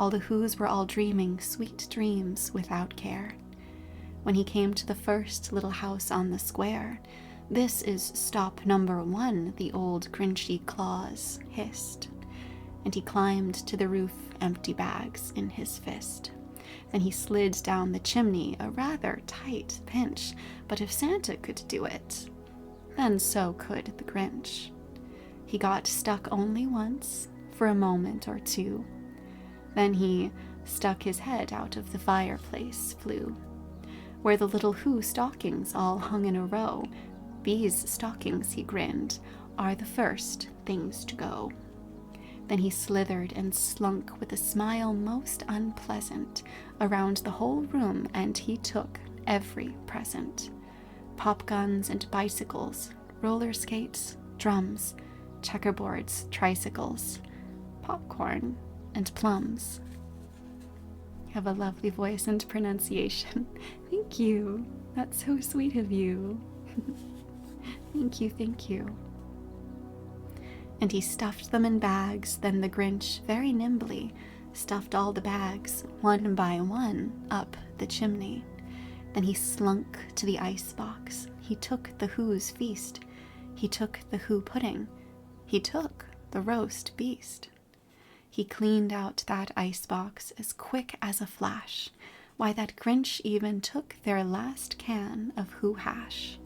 All the Whos were all dreaming sweet dreams without care. When he came to the first little house on the square, "This is stop number 1, the old Grinchy Claus hissed. And he climbed to the roof, empty bags in his fist. Then he slid down the chimney, a rather tight pinch, but if Santa could do it, then so could the Grinch. He got stuck only once, for a moment or two. Then he stuck his head out of the fireplace, flew, where the little Who stockings all hung in a row. "These stockings," he grinned, "are the first things to go." Then he slithered and slunk with a smile most unpleasant around the whole room, and he took every present. Pop guns and bicycles, roller skates, drums, checkerboards, tricycles, popcorn, and plums. You have a lovely voice and pronunciation. Thank you. That's so sweet of you. Thank you, thank you. And he stuffed them in bags. Then the Grinch very nimbly stuffed all the bags, one by one, up the chimney. Then he slunk to the icebox. He took the Who's feast. He took the Who pudding. He took the roast beast. He cleaned out that icebox as quick as a flash. Why, that Grinch even took their last can of Who hash.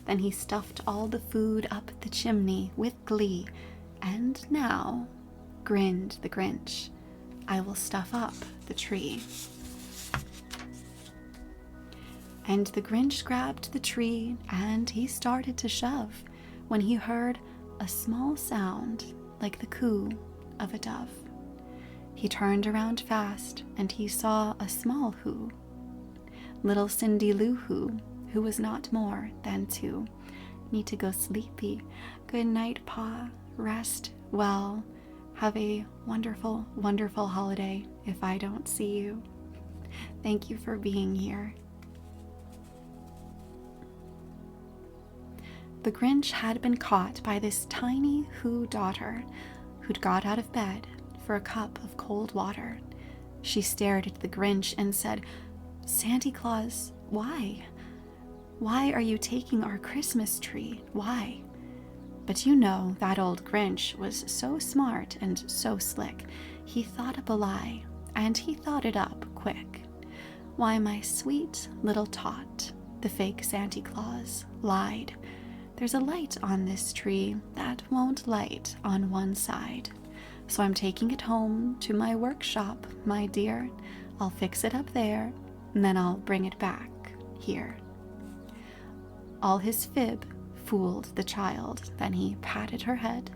Then he stuffed all the food up the chimney with glee. "And now," grinned the Grinch, "I will stuff up the tree." And the Grinch grabbed the tree, and he started to shove, when he heard a small sound like the coo of a dove. He turned around fast, and he saw a small Who, little Cindy Lou who was not more than 2. "Need to go sleepy. Good night, Pa. Rest well. Have a wonderful, wonderful holiday if I don't see you. Thank you for being here." The Grinch had been caught by this tiny Who daughter who'd got out of bed for a cup of cold water. She stared at the Grinch and said, "Santa Claus, why? Why are you taking our Christmas tree? Why?" But you know, that old Grinch was so smart and so slick. He thought up a lie, and he thought it up quick. "Why, my sweet little tot," the fake Santa Claus lied. "There's a light on this tree that won't light on one side. So I'm taking it home to my workshop, my dear. I'll fix it up there, and then I'll bring it back here." All his fib fooled the child. Then he patted her head,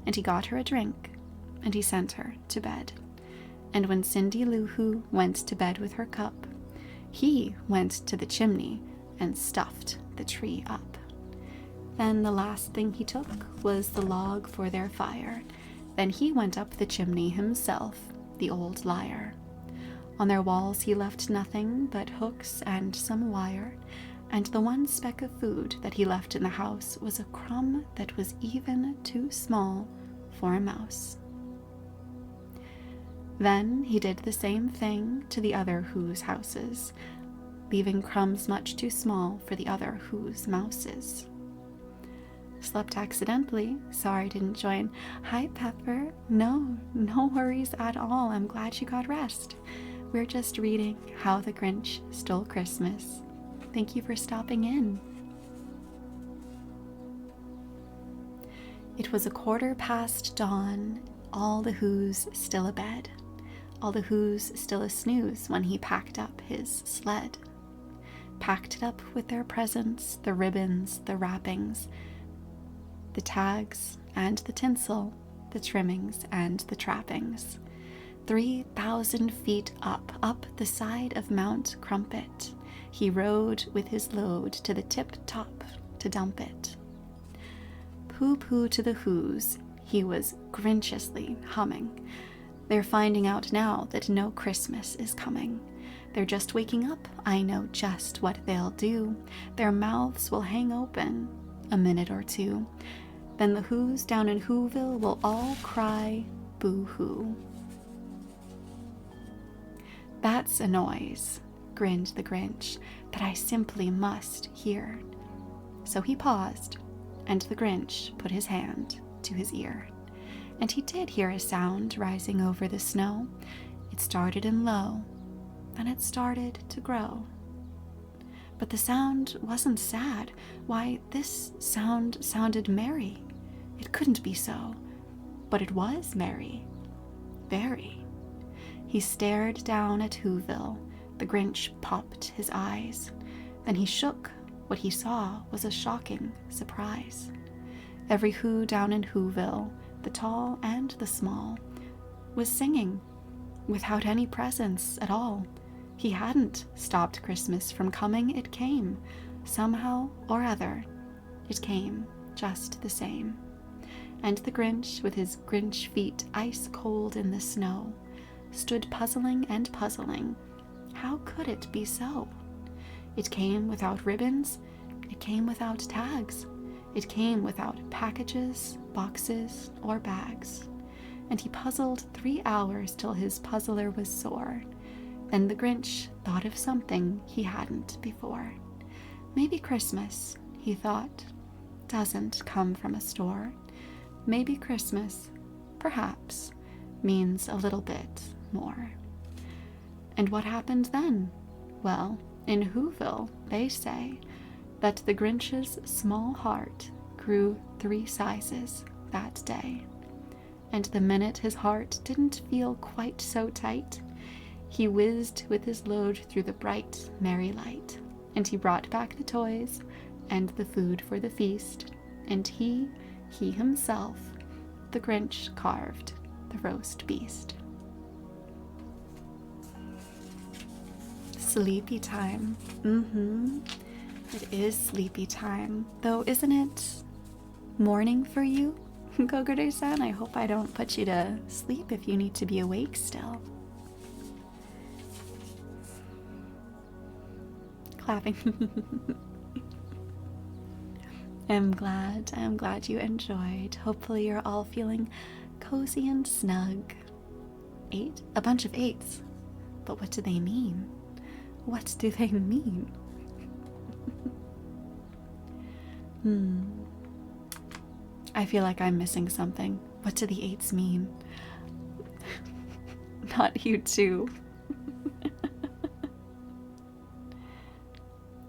and he got her a drink, and he sent her to bed. And when Cindy Lou Who went to bed with her cup, he went to the chimney and stuffed the tree up. Then the last thing he took was the log for their fire. Then he went up the chimney himself, the old liar. On their walls he left nothing but hooks and some wire, and the one speck of food that he left in the house was a crumb that was even too small for a mouse. Then he did the same thing to the other Who's houses, leaving crumbs much too small for the other Who's mouses. Slept accidentally. Sorry, didn't join. Hi, Pepper. No worries at all. I'm glad you got rest. We're just reading How the Grinch Stole Christmas. Thank you for stopping in. It was 1/4 dawn, all the Who's still abed, all the Who's still a snooze when he packed up his sled. Packed it up with their presents, the ribbons, the wrappings, the tags and the tinsel, the trimmings and the trappings. 3,000 feet up the side of Mount Crumpet, he rode with his load to the tip-top to dump it. Pooh-pooh to the Who's, he was grinchiously humming. They're finding out now that no Christmas is coming. They're just waking up, I know just what they'll do. Their mouths will hang open a minute or two. Then the Who's down in Whoville will all cry boo-hoo. That's a noise, grinned the Grinch, that I simply must hear. So he paused, and the Grinch put his hand to his ear. And he did hear a sound rising over the snow. It started in low, then it started to grow. But the sound wasn't sad. Why, this sound sounded merry. It couldn't be so, but it was merry. Very. He stared down at Whoville. The Grinch popped his eyes. Then he shook. What he saw was a shocking surprise. Every Who down in Whoville, the tall and the small, was singing without any presents at all. He hadn't stopped Christmas from coming. It came, somehow or other. It came just the same. And the Grinch, with his Grinch feet ice cold in the snow, stood puzzling and puzzling. How could it be so? It came without ribbons. It came without tags. It came without packages, boxes, or bags. And he puzzled 3 hours till his puzzler was sore. Then the Grinch thought of something he hadn't before. Maybe Christmas, he thought, doesn't come from a store. Maybe Christmas, perhaps, means a little bit more. And what happened then? Well, in Whoville, they say that the Grinch's small heart grew 3 sizes that day. And the minute his heart didn't feel quite so tight, he whizzed with his load through the bright, merry light, and he brought back the toys and the food for the feast, and he himself, the Grinch, carved the roast beast. Sleepy time. It is sleepy time. Though, isn't it morning for you, Gogurdo-san? I hope I don't put you to sleep if you need to be awake still. Clapping. I'm glad you enjoyed. Hopefully you're all feeling cozy and snug. 8? A bunch of 8s. But what do they mean? What do they mean? I feel like I'm missing something. What do the 8s mean? Not you too.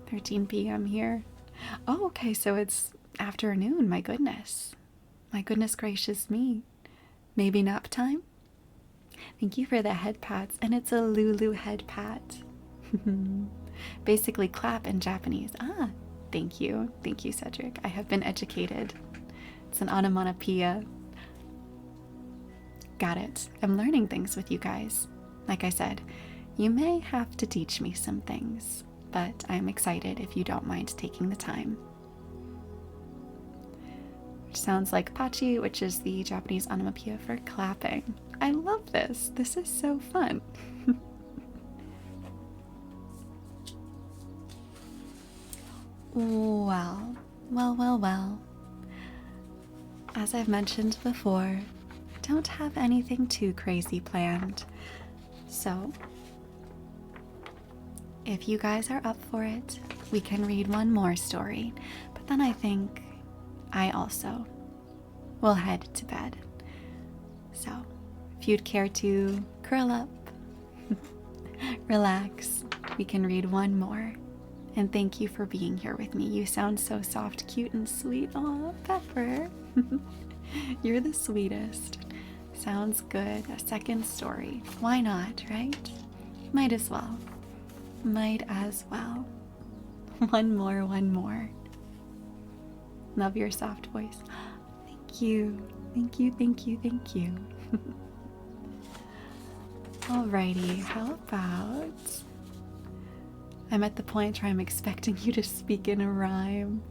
13 p.m. here. Oh, okay, so it's afternoon. My goodness. My goodness gracious me. Maybe nap time? Thank you for the head pats. And it's a Lulu head pat. Basically clap in Japanese. Ah, thank you. Thank you, Cedric. I have been educated. It's an onomatopoeia. Got it. I'm learning things with you guys. Like I said, you may have to teach me some things, but I'm excited if you don't mind taking the time. Which sounds like pachi, which is the Japanese onomatopoeia for clapping. I love this. This is so fun. Well. As I've mentioned before, don't have anything too crazy planned. So, if you guys are up for it, we can read one more story. But then I think I also will head to bed. So, if you'd care to curl up, relax, we can read one more. And thank you for being here with me. You sound so soft, cute, and sweet. Aw, Pepper. You're the sweetest. Sounds good. A second story. Why not, right? Might as well. Might as well. One more. Love your soft voice. Thank you. Thank you. Alrighty, how about... I'm at the point where I'm expecting you to speak in a rhyme.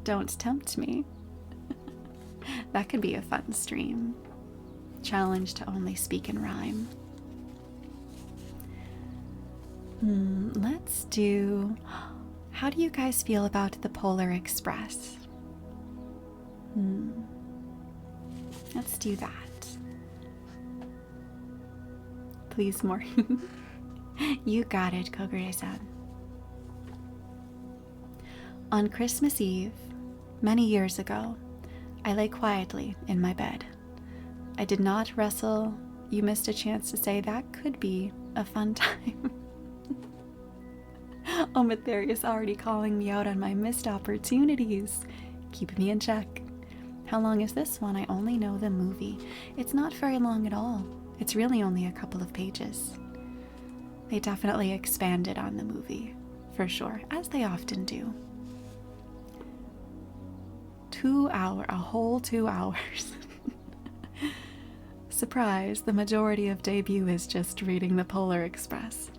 Don't tempt me. That could be a fun stream. Challenge to only speak in rhyme. Let's do... How do you guys feel about the Polar Express? Let's do that. Please, more. You got it, Kogure-san. On Christmas Eve, many years ago, I lay quietly in my bed. I did not wrestle. You missed a chance to say that could be a fun time. Oh, Matherius already calling me out on my missed opportunities. Keep me in check. How long is this one? I only know the movie. It's not very long at all. It's really only a couple of pages. They definitely expanded on the movie, for sure, as they often do. A whole 2 hours. Surprise, the majority of debut is just reading the Polar Express.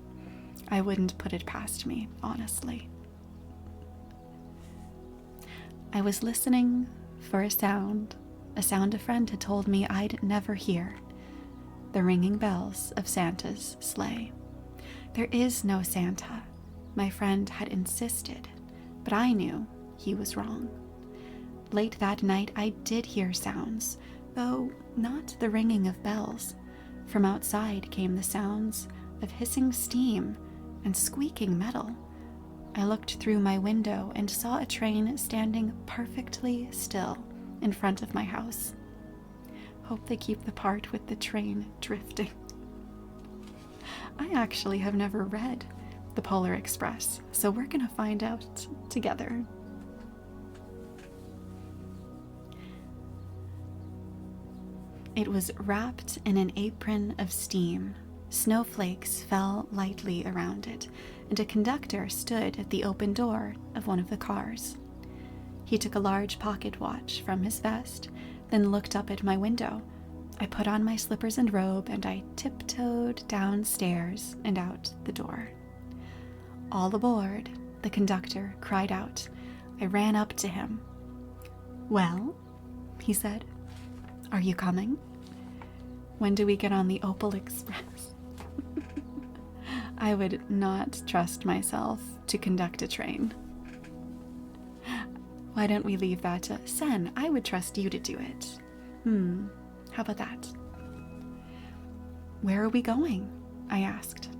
I wouldn't put it past me, honestly. I was listening for a sound a friend had told me I'd never hear. The ringing bells of Santa's sleigh. There is no Santa, my friend had insisted, but I knew he was wrong. Late that night I did hear sounds, though not the ringing of bells. From outside came the sounds of hissing steam and squeaking metal. I looked through my window and saw a train standing perfectly still in front of my house. Hope they keep the part with the train drifting. I actually have never read The Polar Express, so we're gonna find out together. It was wrapped in an apron of steam. Snowflakes fell lightly around it, and a conductor stood at the open door of one of the cars. He took a large pocket watch from his vest, then looked up at my window. I put on my slippers and robe, and I tiptoed downstairs and out the door. All aboard, the conductor cried out. I ran up to him. "Well," he said, "are you coming? When do we get on the Opal Express?" I would not trust myself to conduct a train. Why don't we leave that to Sen? I would trust you to do it. How about that? Where are we going? I asked.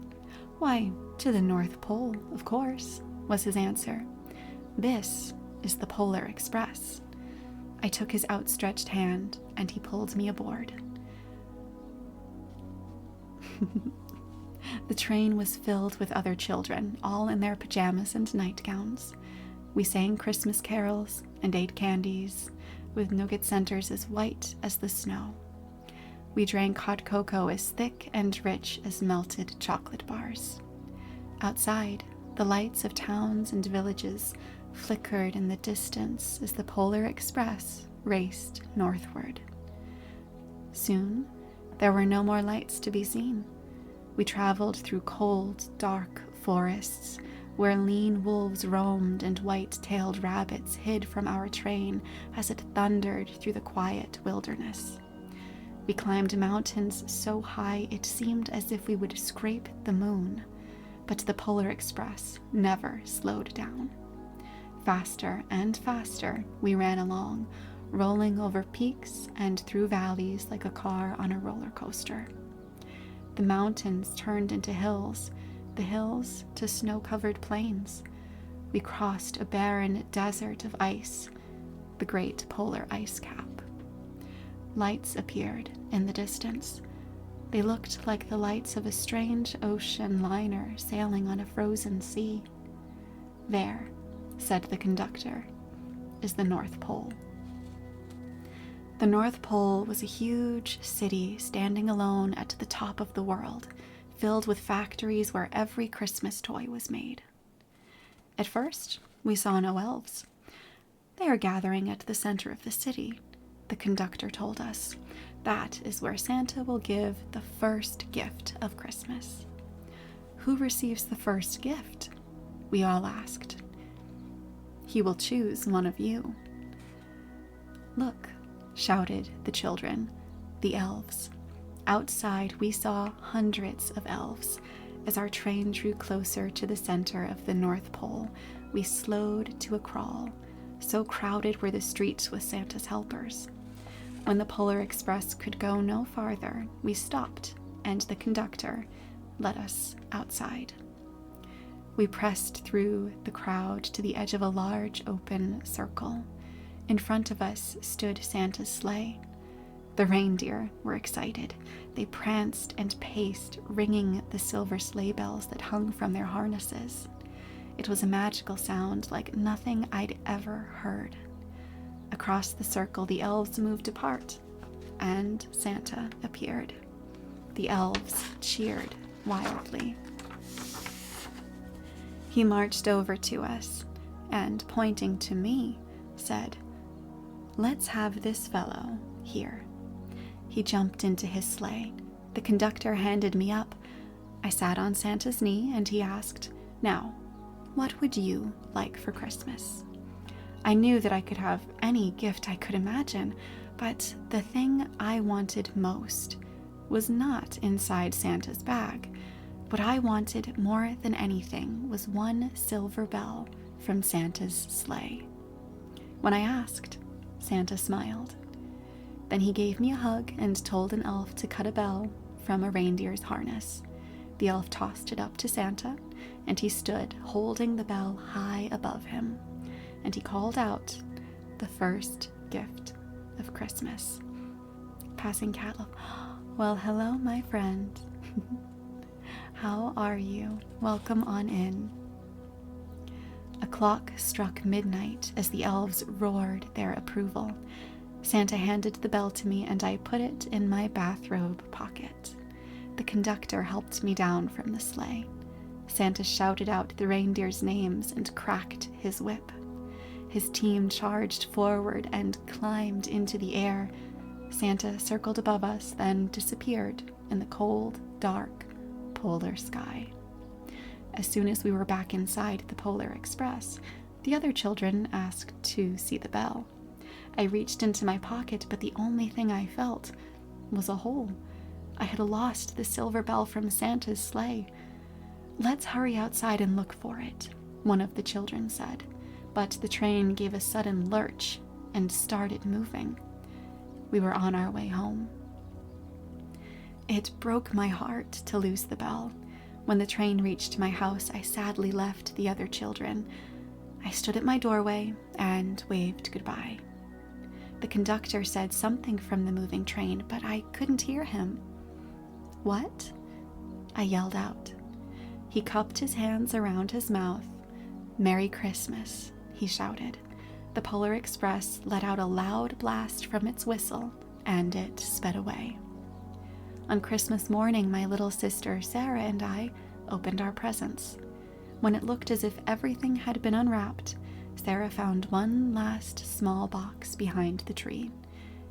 Why, to the North Pole, of course, was his answer. This is the Polar Express. I took his outstretched hand, and he pulled me aboard. The train was filled with other children, all in their pajamas and nightgowns. We sang Christmas carols and ate candies, with nougat centers as white as the snow. We drank hot cocoa as thick and rich as melted chocolate bars. Outside, the lights of towns and villages flickered in the distance as the Polar Express raced northward. Soon, there were no more lights to be seen. We traveled through cold, dark forests where lean wolves roamed and white-tailed rabbits hid from our train as it thundered through the quiet wilderness. We climbed mountains so high it seemed as if we would scrape the moon, but the Polar Express never slowed down. Faster and faster we ran along, rolling over peaks and through valleys like a car on a roller coaster. The mountains turned into hills, the hills to snow-covered plains. We crossed a barren desert of ice, the great polar ice cap. Lights appeared in the distance. They looked like the lights of a strange ocean liner sailing on a frozen sea. "There," said the conductor, "is the North Pole." The North Pole was a huge city standing alone at the top of the world, filled with factories where every Christmas toy was made. At first, we saw no elves. "They are gathering at the center of the city," the conductor told us. "That is where Santa will give the first gift of Christmas." "Who receives the first gift?" we all asked. "He will choose one of you." "Look," shouted the children, the elves. Outside, we saw hundreds of elves. As our train drew closer to the center of the North Pole, we slowed to a crawl. So crowded were the streets with Santa's helpers. When the Polar Express could go no farther, we stopped, and the conductor led us outside. We pressed through the crowd to the edge of a large open circle. In front of us stood Santa's sleigh. The reindeer were excited. They pranced and paced, ringing the silver sleigh bells that hung from their harnesses. It was a magical sound like nothing I'd ever heard. Across the circle, the elves moved apart, and Santa appeared. The elves cheered wildly. He marched over to us and, pointing to me, said, "Let's have this fellow here." He jumped into his sleigh. The conductor handed me up. I sat on Santa's knee, and he asked, "Now, what would you like for Christmas?" I knew that I could have any gift I could imagine, but the thing I wanted most was not inside Santa's bag. What I wanted more than anything was one silver bell from Santa's sleigh. When I asked, Santa smiled. Then he gave me a hug and told an elf to cut a bell from a reindeer's harness. The elf tossed it up to Santa, and he stood holding the bell high above him. And he called out, "The first gift of Christmas." Passing cattle. "Well, hello, my friend. How are you? Welcome on in." A clock struck midnight as the elves roared their approval. Santa handed the bell to me, and I put it in my bathrobe pocket. The conductor helped me down from the sleigh. Santa shouted out the reindeers' names and cracked his whip. His team charged forward and climbed into the air. Santa circled above us, then disappeared in the cold, dark, polar sky. As soon as we were back inside the Polar Express, the other children asked to see the bell. I reached into my pocket, but the only thing I felt was a hole. I had lost the silver bell from Santa's sleigh. "Let's hurry outside and look for it," one of the children said. But the train gave a sudden lurch and started moving. We were on our way home. It broke my heart to lose the bell. When the train reached my house, I sadly left the other children. I stood at my doorway and waved goodbye. The conductor said something from the moving train, but I couldn't hear him. "What?" I yelled out. He cupped his hands around his mouth. "Merry Christmas," he shouted. The Polar Express let out a loud blast from its whistle, and it sped away. On Christmas morning, my little sister Sarah and I opened our presents. When it looked as if everything had been unwrapped, Sarah found one last small box behind the tree.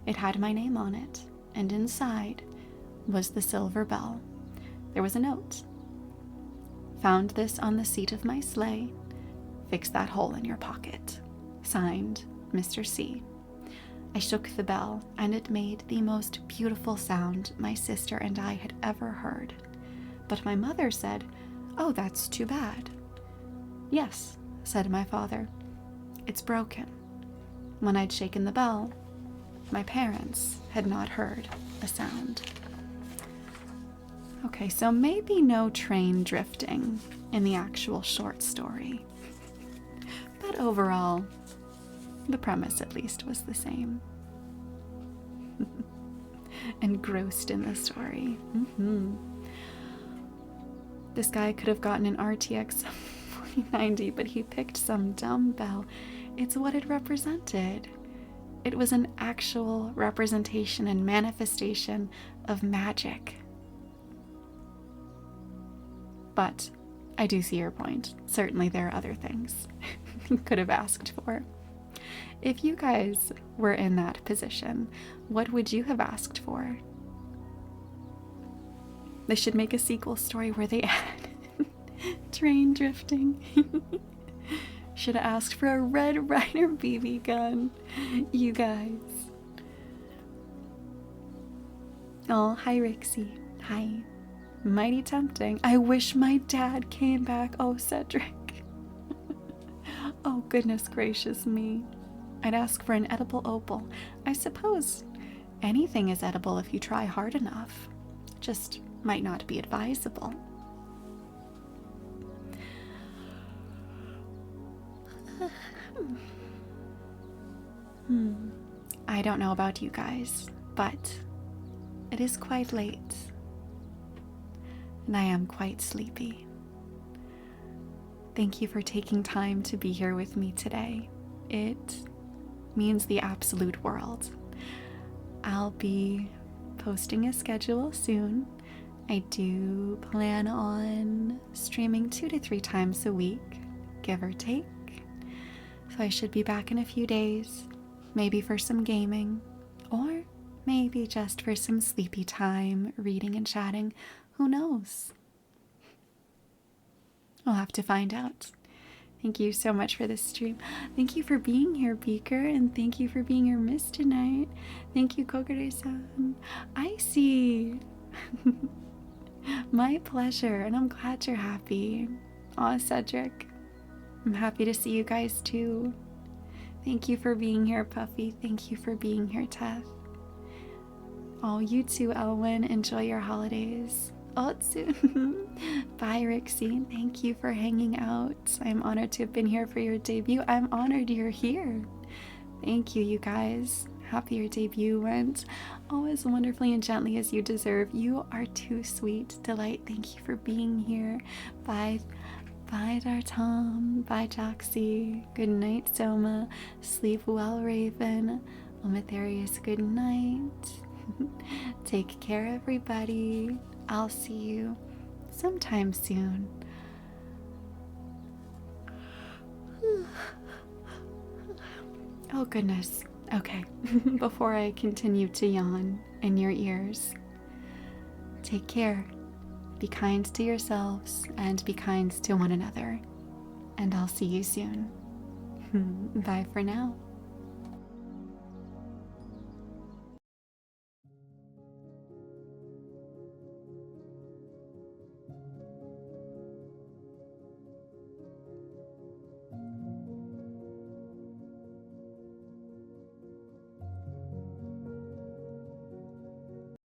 It had my name on it, and inside was the silver bell. There was a note. "Found this on the seat of my sleigh. Fix that hole in your pocket. Signed, Mr. C." I shook the bell, and it made the most beautiful sound my sister and I had ever heard. But my mother said, "Oh, that's too bad." "Yes," said my father. "It's broken." When I'd shaken the bell, my parents had not heard a sound. Okay, so maybe no train drifting in the actual short story. But overall, the premise at least was the same. Engrossed in the story. This guy could have gotten an RTX 4090, but he picked some dumbbell. It's what it represented. It was an actual representation and manifestation of magic. But I do see your point. Certainly there are other things you could have asked for. If you guys were in that position, what would you have asked for? They should make a sequel story where they add train drifting. Should have asked for a Red Ryder BB gun. You guys. Oh, hi Rixie. Hi. Mighty tempting. I wish my dad came back. Oh, Cedric. Oh, goodness gracious me. I'd ask for an edible opal. I suppose anything is edible if you try hard enough. Just might not be advisable. I don't know about you guys, but it is quite late. And I am quite sleepy. Thank you for taking time to be here with me today. It means the absolute world. I'll be posting a schedule soon. I do plan on streaming 2 to 3 times a week, give or take. So I should be back in a few days, maybe for some gaming, or maybe just for some sleepy time, reading and chatting. Who knows? I'll have to find out. Thank you so much for this stream. Thank you for being here, Beaker, and thank you for being your miss tonight. Thank you, Kokore-san. I see. My pleasure, and I'm glad you're happy. Aw, Cedric. I'm happy to see you guys too. Thank you for being here, Puffy. Thank you for being here, Teth. Oh, you too, Elwyn. Enjoy your holidays. Otsu. Bye, Rixie. Thank you for hanging out. I'm honored to have been here for your debut. I'm honored you're here. Thank you, you guys. Happy your debut went as wonderfully and gently as you deserve. You are too sweet. Delight, thank you for being here. Bye. Bye, Dartom. Bye, Joxy. Good night, Soma. Sleep well, Raven. Ometherius, good night. Take care, everybody. I'll see you sometime soon. Oh, goodness. Okay, before I continue to yawn in your ears, take care. Be kind to yourselves and be kind to one another. And I'll see you soon. Bye for now.